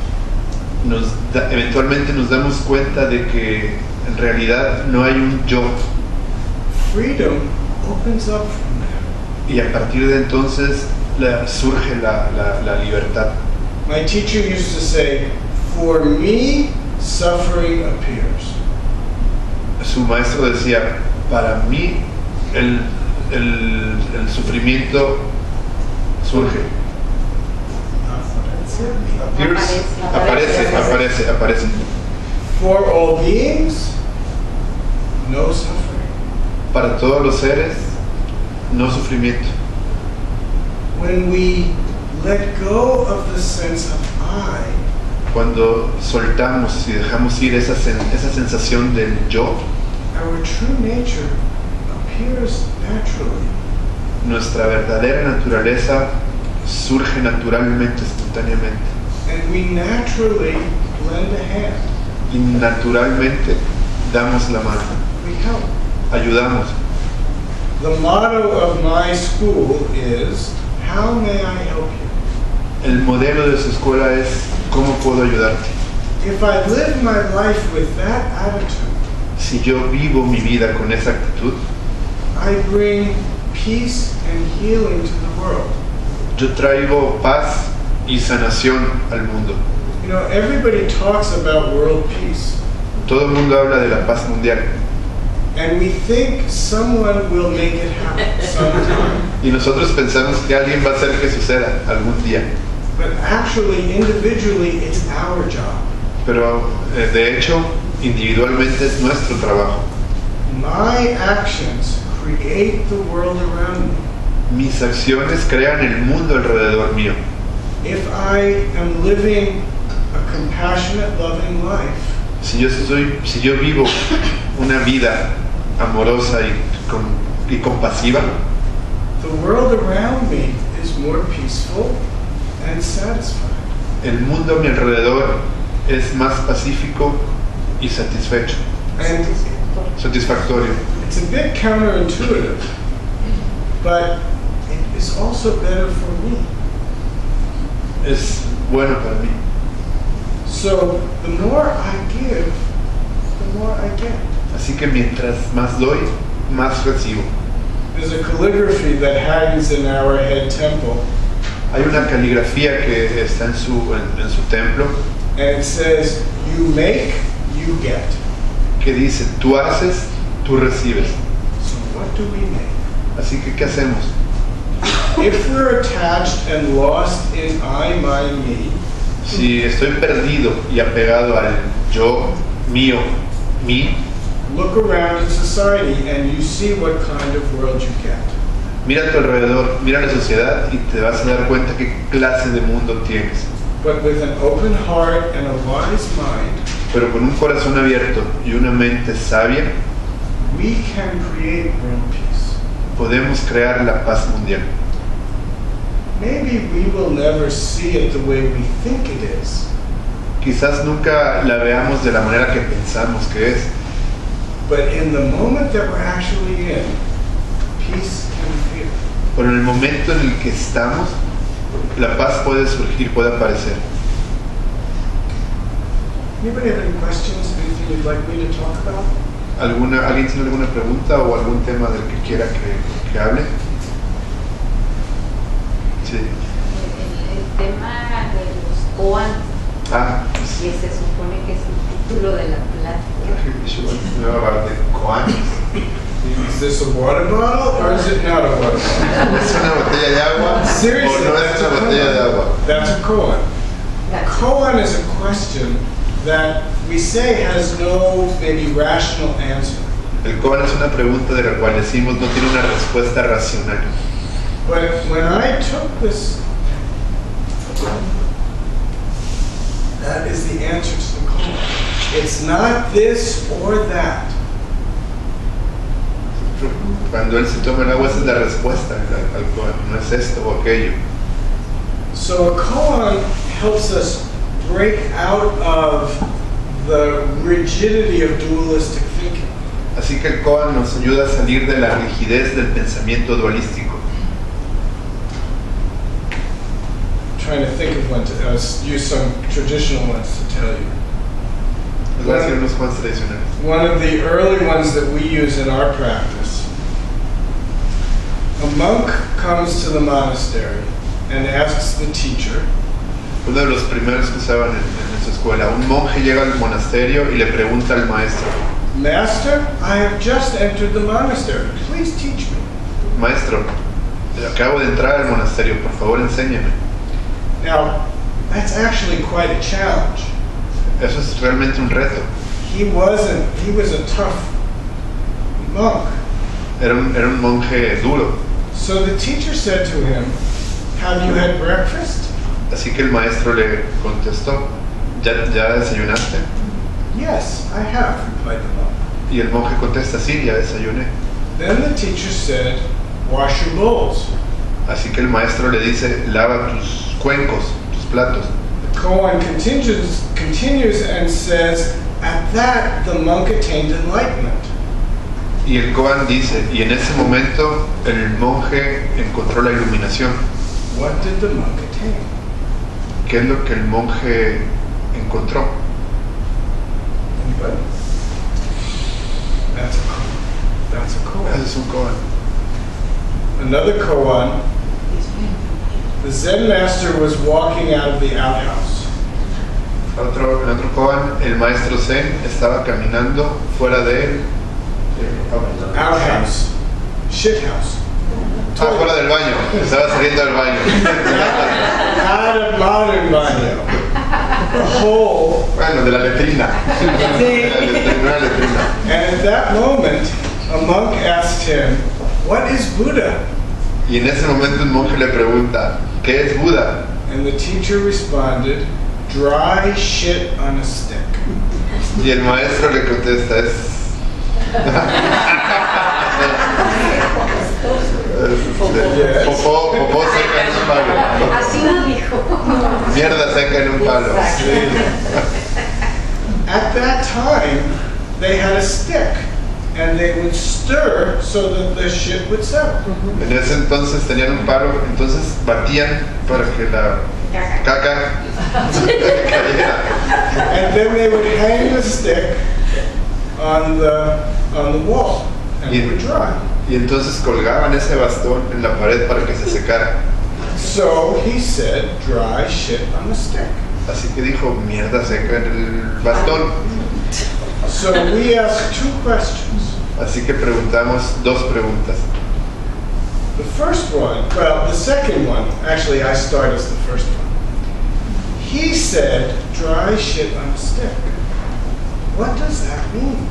B: eventualmente nos damos cuenta de que en realidad no hay un yo.
A: Freedom opens up from there.
B: Y a partir de entonces surge la libertad.
A: My teacher used to say, "For me, suffering appears."
B: Su maestro decía, para mí el sufrimiento surge. Appears, aparece.
A: For all beings, no suffering.
B: Para todos los seres, no sufrimiento.
A: When we let go of the sense of I,
B: Cuando soltamos y dejamos ir esa sensación del yo,
A: our true nature appears naturally.
B: nuestra verdadera naturaleza surge naturalmente, espontáneamente.
A: And we naturally lend a hand.
B: Y naturalmente damos la mano,
A: We help.
B: ayudamos.
A: The motto of my school is, "How may I help you?"
B: El modelo de su escuela es ¿cómo puedo ayudarte?
A: If I live my life with that attitude,
B: Si yo vivo mi vida con esa actitud,
A: I bring peace and healing to the world.
B: yo traigo paz y sanación al mundo.
A: You know, everybody talks about world peace,
B: Todo el mundo habla de la paz mundial
A: and we think someone will make it happen sometime.
B: y nosotros pensamos que alguien va a hacer que suceda algún día.
A: But actually, individually, it's our job.
B: Pero de hecho, individualmente es nuestro trabajo.
A: My actions create the world around me.
B: mis acciones crean el mundo alrededor mío.
A: If I am living a compassionate, loving life,
B: Si yo vivo una vida amorosa y compasiva,
A: the world around me is more peaceful and satisfied.
B: el mundo a mi alrededor es más pacífico y satisfecho,
A: And
B: satisfactorio.
A: it's a bit counterintuitive, but it is also better for me.
B: Es bueno para mí.
A: So the more I give, the more I get.
B: Así que mientras más doy, más recibo.
A: There's a calligraphy that hangs in our head temple,
B: Hay una caligrafía que está en su templo
A: and it says, "You make, you get."
B: que dice, tú haces, tú recibes.
A: So what do we make?
B: Así que, ¿qué hacemos?
A: If we're attached and lost in I, my, me,
B: Si estoy perdido y apegado al yo, mío, mí,
A: look around in society and you see what kind of world you get.
B: mira a tu alrededor, mira la sociedad y te vas a dar cuenta qué clase de mundo tienes.
A: But with an open heart and a wise mind,
B: Pero con un corazón abierto y una mente sabia,
A: we can create world peace.
B: podemos crear la paz mundial.
A: Maybe we will never see it the way we think it is,
B: Quizás nunca la veamos de la manera que pensamos que es,
A: but in the moment that we're actually in, peace can appear.
B: pero en el momento en el que estamos, la paz puede surgir, puede aparecer.
A: Anybody have any questions, anything you'd like me to talk about?
B: ¿Alguien tiene alguna pregunta o algún tema del que quiera que hable? Sí.
C: El tema de los koans,
B: Pues,
C: que se supone que es el título de la plática.
B: nueva parte. Koan.
A: Is this a water bottle or is it not a water bottle?
B: ¿Es una botella de agua
A: Seriously,
B: o no es una botella de agua?
A: That's a koan.
C: La-
A: Koan is a question that we say has no maybe rational answer.
B: El koan es una pregunta de la cual decimos no tiene una respuesta racional.
A: But when I took this, that is the answer to the koan. It's not this or that.
B: Cuando él se toma el agua, esa es la respuesta al koan, no es esto o aquello.
A: So a koan helps us break out of the rigidity of dualistic thinking.
B: Así que el koan nos ayuda a salir de la rigidez del pensamiento dualístico.
A: Trying to think of one to use some traditional ones to tell you.
B: Les voy a decir unos cuantos tradicionales.
A: One of the early ones that we use in our practice. A monk comes to the monastery and asks the teacher,
B: Uno de los primeros que usaban en esa escuela, un monje llega al monasterio y le pregunta al maestro,
A: "Master, I have just entered the monastery. Please teach me."
B: maestro, acabo de entrar al monasterio, por favor enséñame.
A: Now, that's actually quite a challenge.
B: Eso es realmente un reto.
A: He was a tough monk.
B: Era un monje duro.
A: So the teacher said to him, "Have you had breakfast?"
B: Así que el maestro le contestó, ¿ya desayunaste?
A: "Yes, I have," replied the monk.
B: Y el monje contesta, sí, ya desayuné.
A: Then the teacher said, "Wash your bowls."
B: Así que el maestro le dice, lava tus cuencos, tus platos.
A: The koan continues and says, "At that, the monk attained enlightenment."
B: Y el koan dice, y en ese momento el monje encontró la iluminación.
A: What did the monk attain?
B: ¿Qué es lo que el monje encontró?
A: Anybody? That's a koan. That's a
B: Ese
A: koan.
B: es un koan.
A: Another koan. The Zen master was walking out of the outhouse.
B: En otro koan, el maestro Zen estaba caminando fuera del
A: Outhouse. Shit house.
B: fuera del baño, estaba saliendo del baño.
A: Out of modern baño. A hole.
B: Bueno, de la letrina. De una letrina.
A: And at that moment, a monk asked him, "What is Buddha?"
B: Y en ese momento un monje le pregunta, ¿qué es Buda?
A: And the teacher responded, dry shit on a stick.
B: Y el maestro le contesta, es popó seca en un palo.
C: Así lo dijo.
B: Mierda seca en un palo.
A: At that time, they had a stick, and they would stir so that the shit would settle.
B: En ese entonces tenían un palo, entonces batían para que la caca cayera.
A: And then they would hang the stick on the wall, and it would dry.
B: Y entonces colgaban ese bastón en la pared para que se secara.
A: So he said, dry shit on a stick.
B: Así que dijo, mierda seca en el bastón.
A: So we asked two questions.
B: Así que preguntamos dos preguntas.
A: The first one, well, the second one, actually I start as the first one. He said, dry shit on a stick. What does that mean?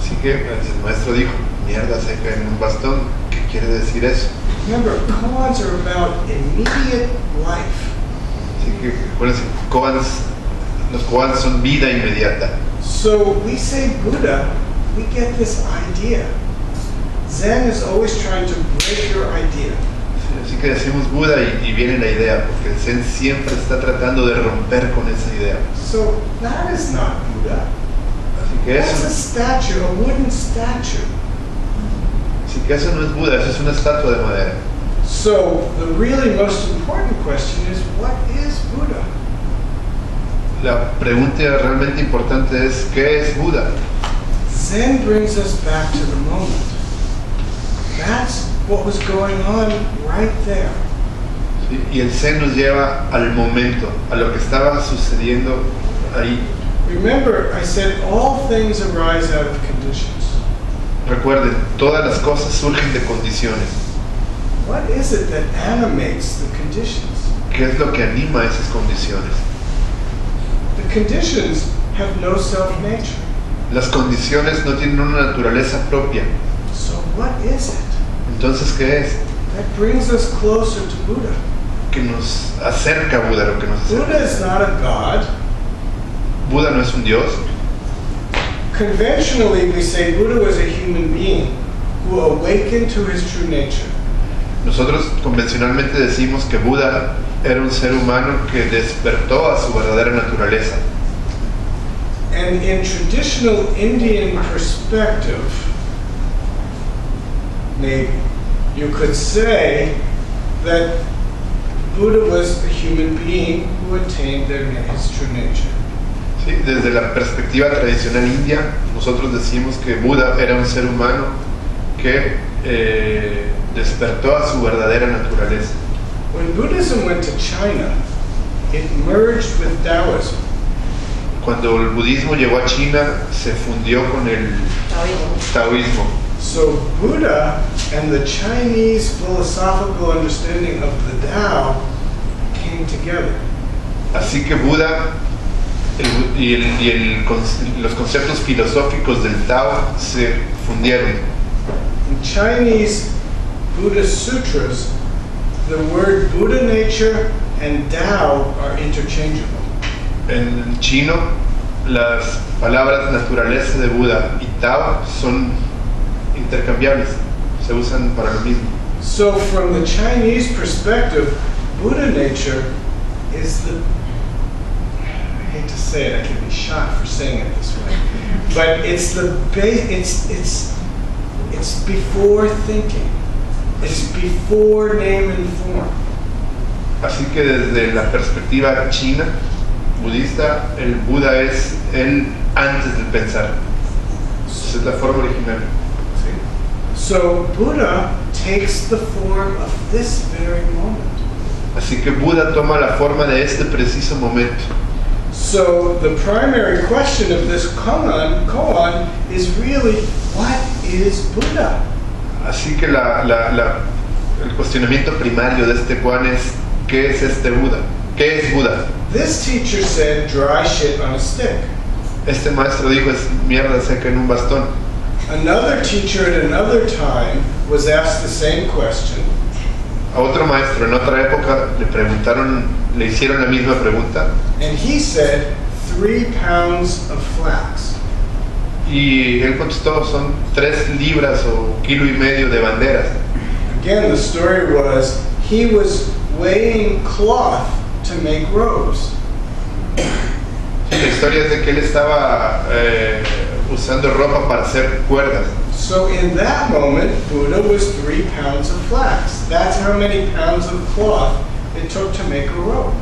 B: Así que el maestro dijo, mierda seca en un bastón. ¿Qué quiere decir eso?
A: Remember, koans are about immediate life.
B: Así que, acuérdense, los koans son vida inmediata.
A: So we say Buddha, we get this idea. Zen is always trying to break your idea.
B: Así que decimos Buda y viene la idea, porque el Zen siempre está tratando de romper con esa idea.
A: So that is not Buddha.
B: Así que
A: That's a statue, a wooden statue.
B: eso no es Buda, eso es una estatua de madera.
A: So the really most important question is, what is Buddha?
B: La pregunta realmente importante es, ¿qué es Buda?
A: Zen brings us back to the moment. That's what was going on right there.
B: ¿Sí? Y el Zen nos lleva al momento, a lo que estaba sucediendo ahí.
A: Remember, I said all things arise out of conditions.
B: Recuerden, todas las cosas surgen de condiciones.
A: What is it that animates the conditions?
B: ¿Qué es lo que anima esas condiciones?
A: The conditions have no self-nature.
B: Las condiciones no tienen una naturaleza propia.
A: So what is it
B: Entonces, ¿qué es?
A: that brings us closer to Buddha?
B: Que nos acerca a Buda, lo que nos acerca.
A: Buddha is not a god.
B: Buda no es un dios.
A: Conventionally, we say Buddha was a human being who awakened to his true nature.
B: Nosotros convencionalmente decimos que Buda era un ser humano que despertó a su verdadera naturaleza.
A: And in traditional Indian perspective, maybe, you could say that Buddha was a human being who attained his true nature.
B: ¿Sí? Desde la perspectiva tradicional india, nosotros decimos que Buda era un ser humano que despertó a su verdadera naturaleza.
A: When Buddhism went to China, it merged with Taoism.
B: Cuando el budismo llegó a China, se fundió con el taoísmo.
A: So Buddha and the Chinese philosophical understanding of the Tao came together.
B: Así que Buda los conceptos filosóficos del Tao se fundieron.
A: In Chinese Buddhist sutras, the word Buddha nature and Tao are interchangeable.
B: En chino, las palabras naturaleza de Buda y Tao son intercambiables, se usan para lo mismo.
A: So from the Chinese perspective, Buddha nature is the, I hate to say it, I could be shot for saying it this way, but it's the it's before thinking. It's before name and form.
B: Así que desde la perspectiva china, budista, el Buda es el antes del pensar. Esa es la forma original.
A: So Buddha takes the form of this very moment.
B: Así que Buda toma la forma de este preciso momento.
A: So the primary question of this koan is really, what is Buddha?
B: Así que el cuestionamiento primario de este koan es, ¿qué es este Buda? ¿Qué es Buda?
A: This teacher said, dry shit on a stick.
B: Este maestro dijo, es mierda seca en un bastón.
A: Another teacher at another time was asked the same question,
B: A otro maestro en otra época le hicieron la misma pregunta
A: and he said 3 pounds of flax.
B: y él contestó, son 3 libras o 1,5 kilos de banderas.
A: Again, the story was he was weighing cloth to make robes.
B: La historia es de que él estaba usando ropa para hacer cuerdas.
A: So in that moment, Buddha was 3 pounds of flax. That's how many pounds of cloth it took to make a robe.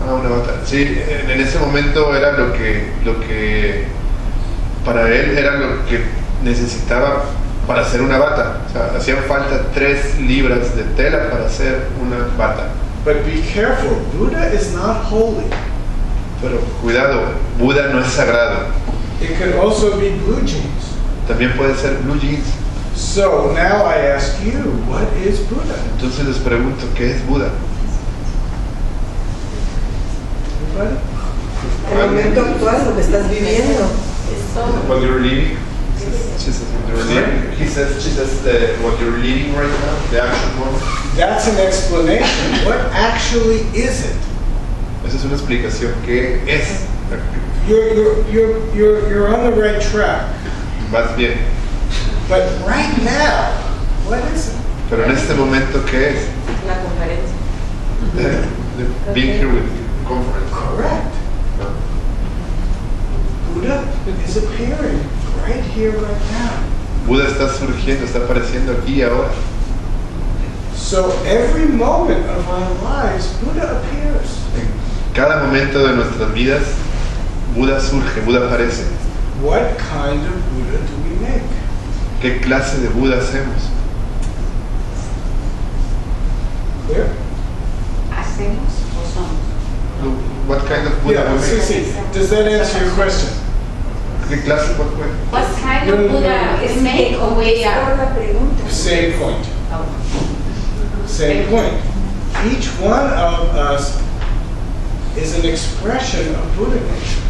B: Una bata. Sí, en ese momento era lo que para él era lo que necesitaba para hacer una bata. O sea, hacían falta 3 libras de tela para hacer una bata.
A: But be careful, Buddha is not holy.
B: Pero cuidado, Buda no es sagrado.
A: It could also be blue jeans.
B: También puede ser blue jeans.
A: So now I ask you, what is Buddha?
B: Entonces les pregunto, ¿qué es Buda?
A: Everybody?
D: El momento actual, lo que estás viviendo.
B: What you're living. She says what you're living. She says what you're living right now, the action moment.
A: That's an explanation. What actually is it?
B: Esa es una explicación. ¿Qué es?
A: You're on the right track.
B: Vas bien.
A: But right now, what is it?
B: Pero en este momento, ¿qué es?
C: La conferencia.
B: Being here with you, conference.
A: Correct. Buddha is appearing right here, right now.
B: Buda está surgiendo, está apareciendo aquí y ahora.
A: So every moment of our lives, Buddha appears.
B: En cada momento de nuestras vidas, Buda surge, Buda aparece.
A: What kind of Buddha do we make?
B: ¿Qué clase de Buda hacemos?
A: Clear?
C: ¿Hacemos o somos?
B: What kind of Buddha
A: Yeah,
B: we make?
A: Sissy, does that answer your question?
B: ¿Qué clase?
C: What kind of Buddha is make or we
D: Por
C: are?
D: la pregunta.
A: Same point.
C: Oh.
A: Same point. Each one of us is an expression of Buddha nature.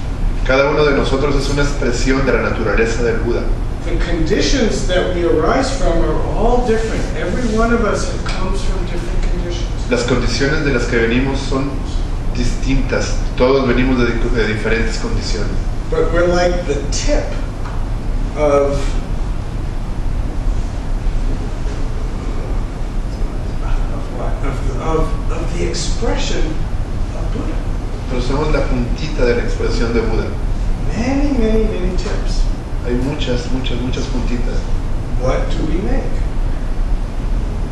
B: Cada uno de nosotros es una expresión de la naturaleza del Buda.
A: The conditions that we arise from are all different. Every one of us comes from different conditions.
B: Las condiciones de las que venimos son distintas. Todos venimos de diferentes condiciones.
A: But we're like the tip of what? Of the expression of Buddha.
B: Pero somos la puntita de la expresión de Buda.
A: Many tips.
B: Hay muchas puntitas.
A: What do we make?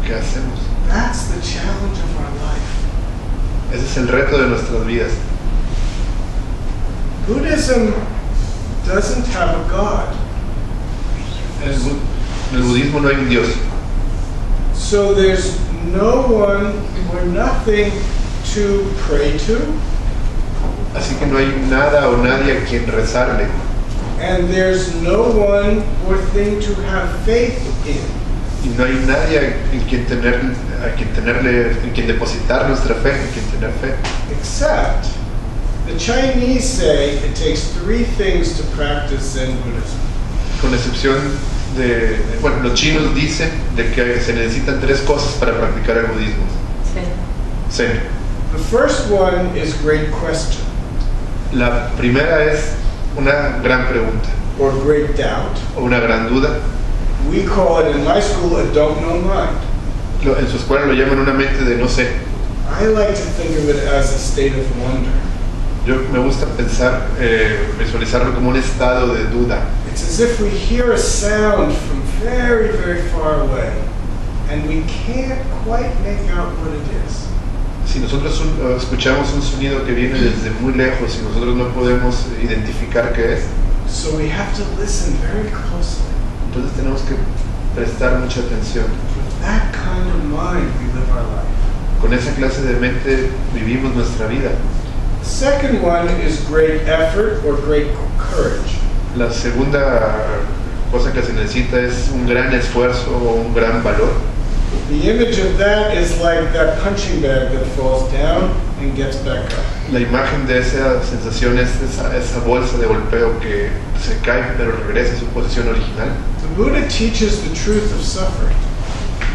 B: ¿Qué hacemos?
A: That's the challenge of our life.
B: Ese es el reto de nuestras vidas.
A: Buddhism doesn't have a God.
B: En el budismo no hay un Dios.
A: So there's no one or nothing to pray to,
B: Así que no hay nada o nadie a quien rezarle.
A: and there's no one or thing to have faith in.
B: Y no hay nadie en quien depositar nuestra fe, en quien tener fe.
A: Except the Chinese say it takes 3 things to practice Zen Buddhism.
B: Con excepción de, bueno, los chinos dicen de que se necesitan 3 cosas para practicar el budismo. Zen.
A: The first one is great question
B: La primera es una gran pregunta
A: or great doubt.
B: o una gran duda.
A: We call it in my school a don't know mind.
B: En su escuela lo llaman una mente de no sé.
A: I like to think of it as a state of wonder.
B: Yo me gusta pensar, visualizarlo como un estado de duda.
A: It's as if we hear a sound from very, very far away, and we can't quite make out what it is.
B: Si nosotros escuchamos un sonido que viene desde muy lejos y nosotros no podemos identificar qué es,
A: So we have to listen very closely.
B: entonces tenemos que prestar mucha atención.
A: With that kind of mind, we live our life.
B: Con esa clase de mente vivimos nuestra vida.
A: The second one is great effort or great courage.
B: La segunda cosa que se necesita es un gran esfuerzo o un gran valor.
A: The image of that is like that punching bag that falls down and gets back up.
B: La imagen de esa sensación es esa bolsa de golpeo que se cae pero regresa a su posición original.
A: The Buddha teaches the truth of suffering.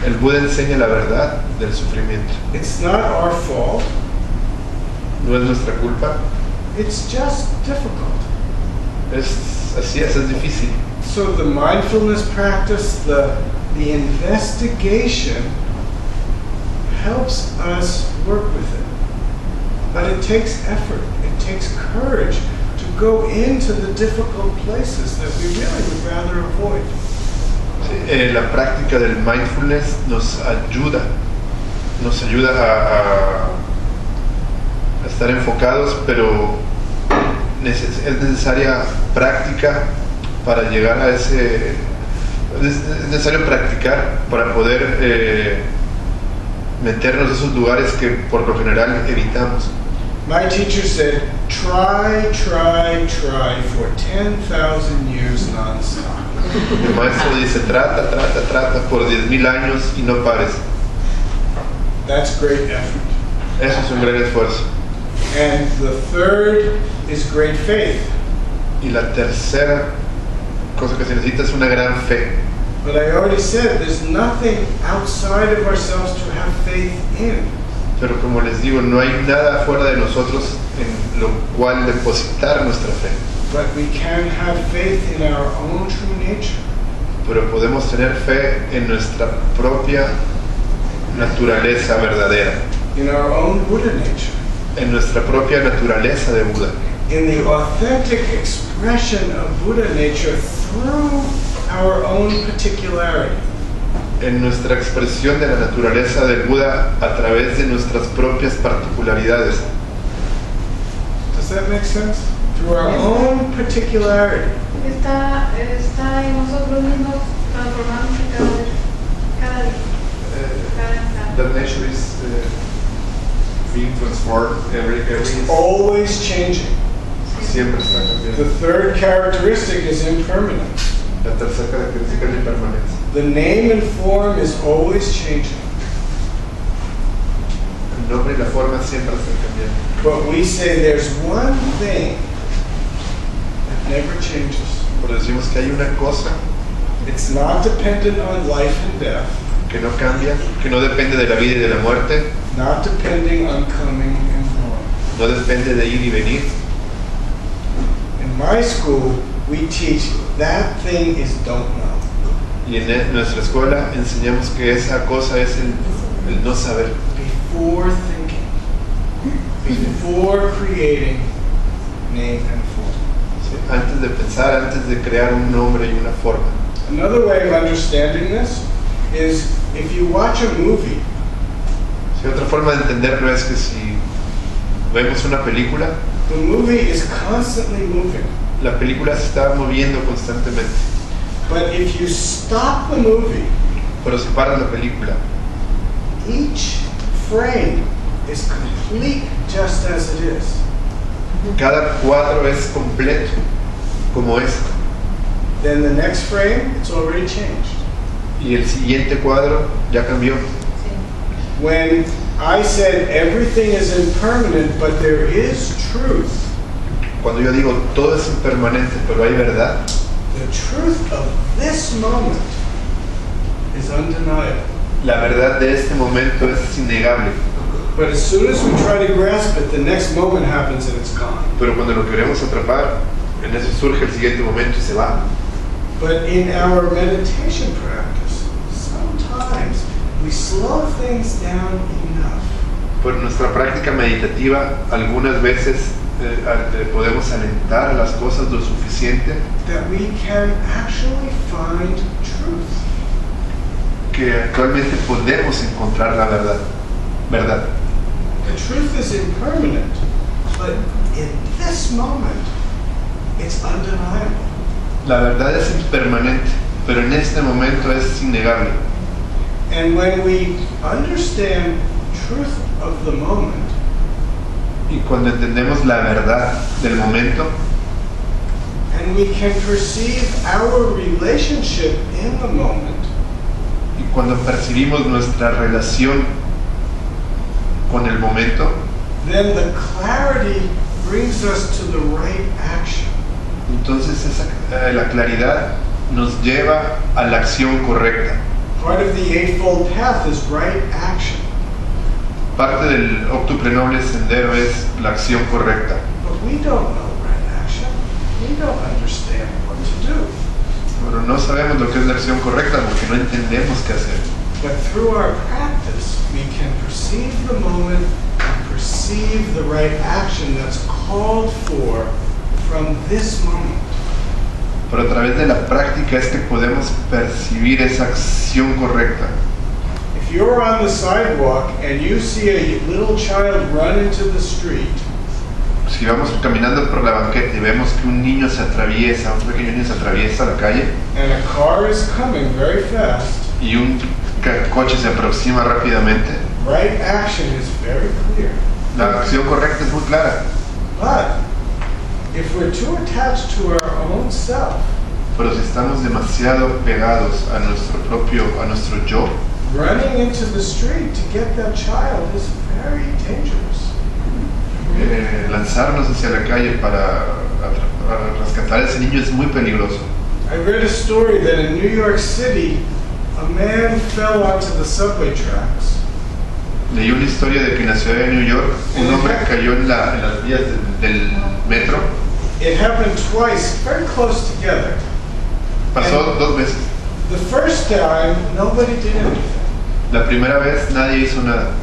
B: El Buda enseña la verdad del sufrimiento.
A: It's not our fault,
B: No es nuestra culpa,
A: it's just difficult.
B: es así, es difícil.
A: So the mindfulness practice, the investigation helps us work with it. But it takes effort, it takes courage to go into the difficult places that we really would rather avoid.
B: Sí, la práctica del mindfulness nos ayuda a estar enfocados, pero es necesaria práctica para llegar a ese. Es necesario practicar para poder meternos en esos lugares que por lo general evitamos.
A: My teacher said, try for 10,000 years non-stop.
B: El maestro dice, trata por 10,000 años y no pares.
A: That's great effort.
B: Eso es un gran esfuerzo.
A: And the third is great faith.
B: Y la tercera cosa que se necesita es una gran fe.
A: But I already said, there's nothing outside of ourselves to have faith in.
B: Pero como les digo, no hay nada fuera de nosotros en lo cual depositar nuestra fe.
A: But we can have faith in our own true nature.
B: Pero podemos tener fe en nuestra propia naturaleza verdadera,
A: In our own Buddha nature.
B: en nuestra propia naturaleza de Buda,
A: In the authentic expression of Buddha nature through our own particularity.
B: en nuestra expresión de la naturaleza del Buda a través de nuestras propias particularidades.
A: Does that make sense? Through our own particularity.
C: Está en nosotros mismos transformándose cada día.
B: That nature is being transformed every
A: It's always changing.
B: siempre está cambiando.
A: The third characteristic is impermanence.
B: La tercera característica es la impermanencia.
A: The name and form is always changing.
B: El nombre y la forma siempre están cambiando.
A: But we say there's one thing that never changes.
B: Pero decimos que hay una cosa
A: It's not dependent on life and death,
B: que no cambia, que no depende de la vida y de la muerte,
A: not depending on coming and going.
B: no depende de ir y venir.
A: In my school, we teach that thing is don't know.
B: Y en nuestra escuela enseñamos que esa cosa es el no saber.
A: Before thinking, before creating name and form.
B: ¿Sí? Antes de pensar, antes de crear un nombre y una forma.
A: Another way of understanding this is if you watch a movie,
B: ¿Sí? Otra forma de entenderlo es que si vemos una película,
A: the movie is constantly moving.
B: la película se está moviendo constantemente.
A: But if you stop the movie,
B: Pero si paras la película,
A: each frame is complete just as it is.
B: cada cuadro es completo como es.
A: Then the next frame, it's already changed.
B: Y el siguiente cuadro ya cambió.
A: When I said everything is impermanent, but there is truth,
B: Cuando yo digo todo es impermanente, pero hay verdad,
A: the truth of this moment is undeniable.
B: la verdad de este momento es innegable.
A: But as soon as we try to grasp it, the next moment happens and it's gone.
B: Pero cuando lo queremos atrapar, en eso surge el siguiente momento y se va.
A: But in our meditation practice, sometimes we slow things down enough
B: Por nuestra práctica meditativa, algunas veces podemos alentar las cosas lo suficiente
A: that we can actually find truth.
B: que actualmente podemos encontrar la verdad.
A: The truth is impermanent, but in this moment, it's undeniable.
B: La verdad es impermanente, pero en este momento es innegable.
A: And when we understand truth of the moment,
B: Y cuando entendemos la verdad del momento
A: and we can perceive our relationship in the moment,
B: y cuando percibimos nuestra relación con el momento,
A: then the clarity brings us to the right action.
B: Entonces la claridad nos lleva a la acción correcta.
A: Part of the Eightfold Path is right action.
B: Parte del octuple noble sendero es la acción correcta.
A: But we don't know right action. We don't understand what to do.
B: Pero no sabemos lo que es la acción correcta porque no entendemos qué hacer.
A: But through our practice, we can perceive the moment and perceive the right action that's called for from this moment.
B: Pero a través de la práctica es que podemos percibir esa acción correcta.
A: If you're on the sidewalk and you see a little child run into the street,
B: Si vamos caminando por la banqueta y vemos que un niño se atraviesa, un pequeño niño se atraviesa la calle
A: and a car is coming very fast,
B: y un coche se aproxima rápidamente,
A: right action is very clear.
B: la acción correcta es muy clara.
A: But if we're too attached to our own self,
B: Pero si estamos demasiado pegados a nuestro yo,
A: running into the street to get that child is very dangerous.
B: lanzarnos hacia la calle para rescatar a ese niño es muy peligroso.
A: I read a story that in New York City, a man fell onto the subway tracks.
B: Leí una historia de que en la ciudad de New York un hombre cayó en las vías del metro.
A: It happened twice, very close together.
B: Pasó 2 veces.
A: The first time, nobody did anything.
B: La primera vez nadie hizo nada.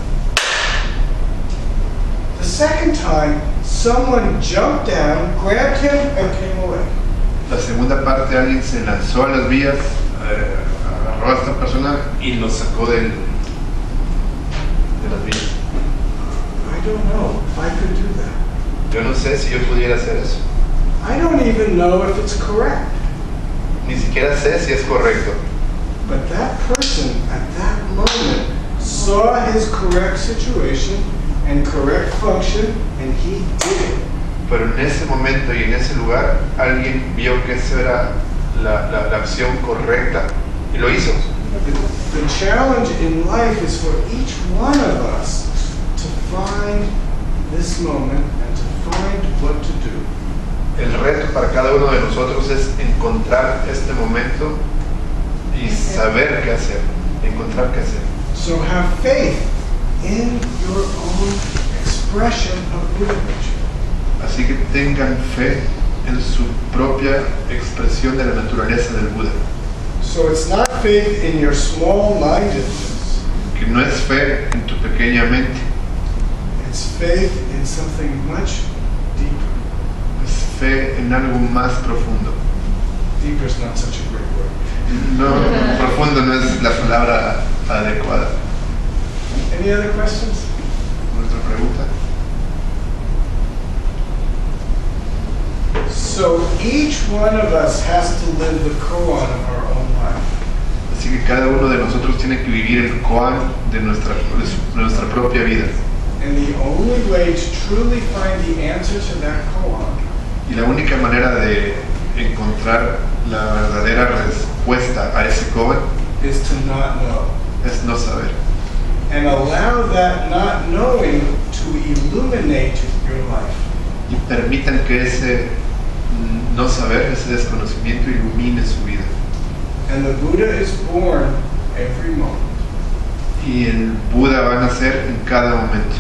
A: The second time, someone jumped down, grabbed him, and came away.
B: La segunda parte, alguien se lanzó a las vías, agarró a esta persona y lo sacó de las vías.
A: I don't know if I could do that.
B: Yo no sé si yo pudiera hacer eso.
A: I don't even know if it's correct.
B: Ni siquiera sé si es correcto.
A: But that person at that moment saw his correct situation and correct function, and he did it.
B: Pero en ese momento y en ese lugar, alguien vio que eso era la acción correcta y lo hizo.
A: The challenge in life is for each one of us to find this moment and to find what to do.
B: El reto para cada uno de nosotros es encontrar este momento y saber qué hacer, encontrar qué hacer.
A: So have faith in your own expression of Buddha nature.
B: Así que tengan fe en su propia expresión de la naturaleza del Buda.
A: So it's not faith in your small-mindedness.
B: Que no es fe en tu pequeña mente,
A: It's faith in something much deeper.
B: es fe en algo más profundo.
A: Deeper is not such a great word.
B: No, profundo no es la palabra adecuada.
A: Any other questions?
B: Nuestra pregunta.
A: So each one of us has to live the koan of our own life.
B: Así que cada uno de nosotros tiene que vivir el koan de nuestra propia vida.
A: And the only way to truly find the answer to that koan
B: Y la única manera de encontrar la verdadera respuesta a ese koan
A: is to not know.
B: es no saber.
A: And allow that not knowing to illuminate your life.
B: Y permitan que ese no saber, ese desconocimiento ilumine su vida.
A: And the Buddha is born every moment.
B: Y el Buda va a nacer en cada momento.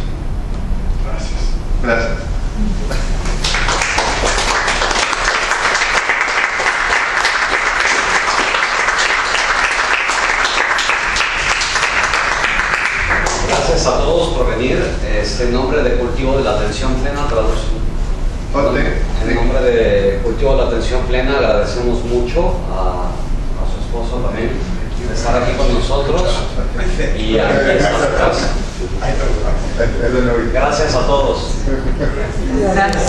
A: Gracias.
B: Gracias.
E: Gracias a todos por venir. En nombre de Cultivo de la Atención Plena, en nombre de Cultivo de la Atención Plena, agradecemos mucho a su esposo también de estar aquí con nosotros y aquí está su casa. Gracias a todos.
D: Gracias.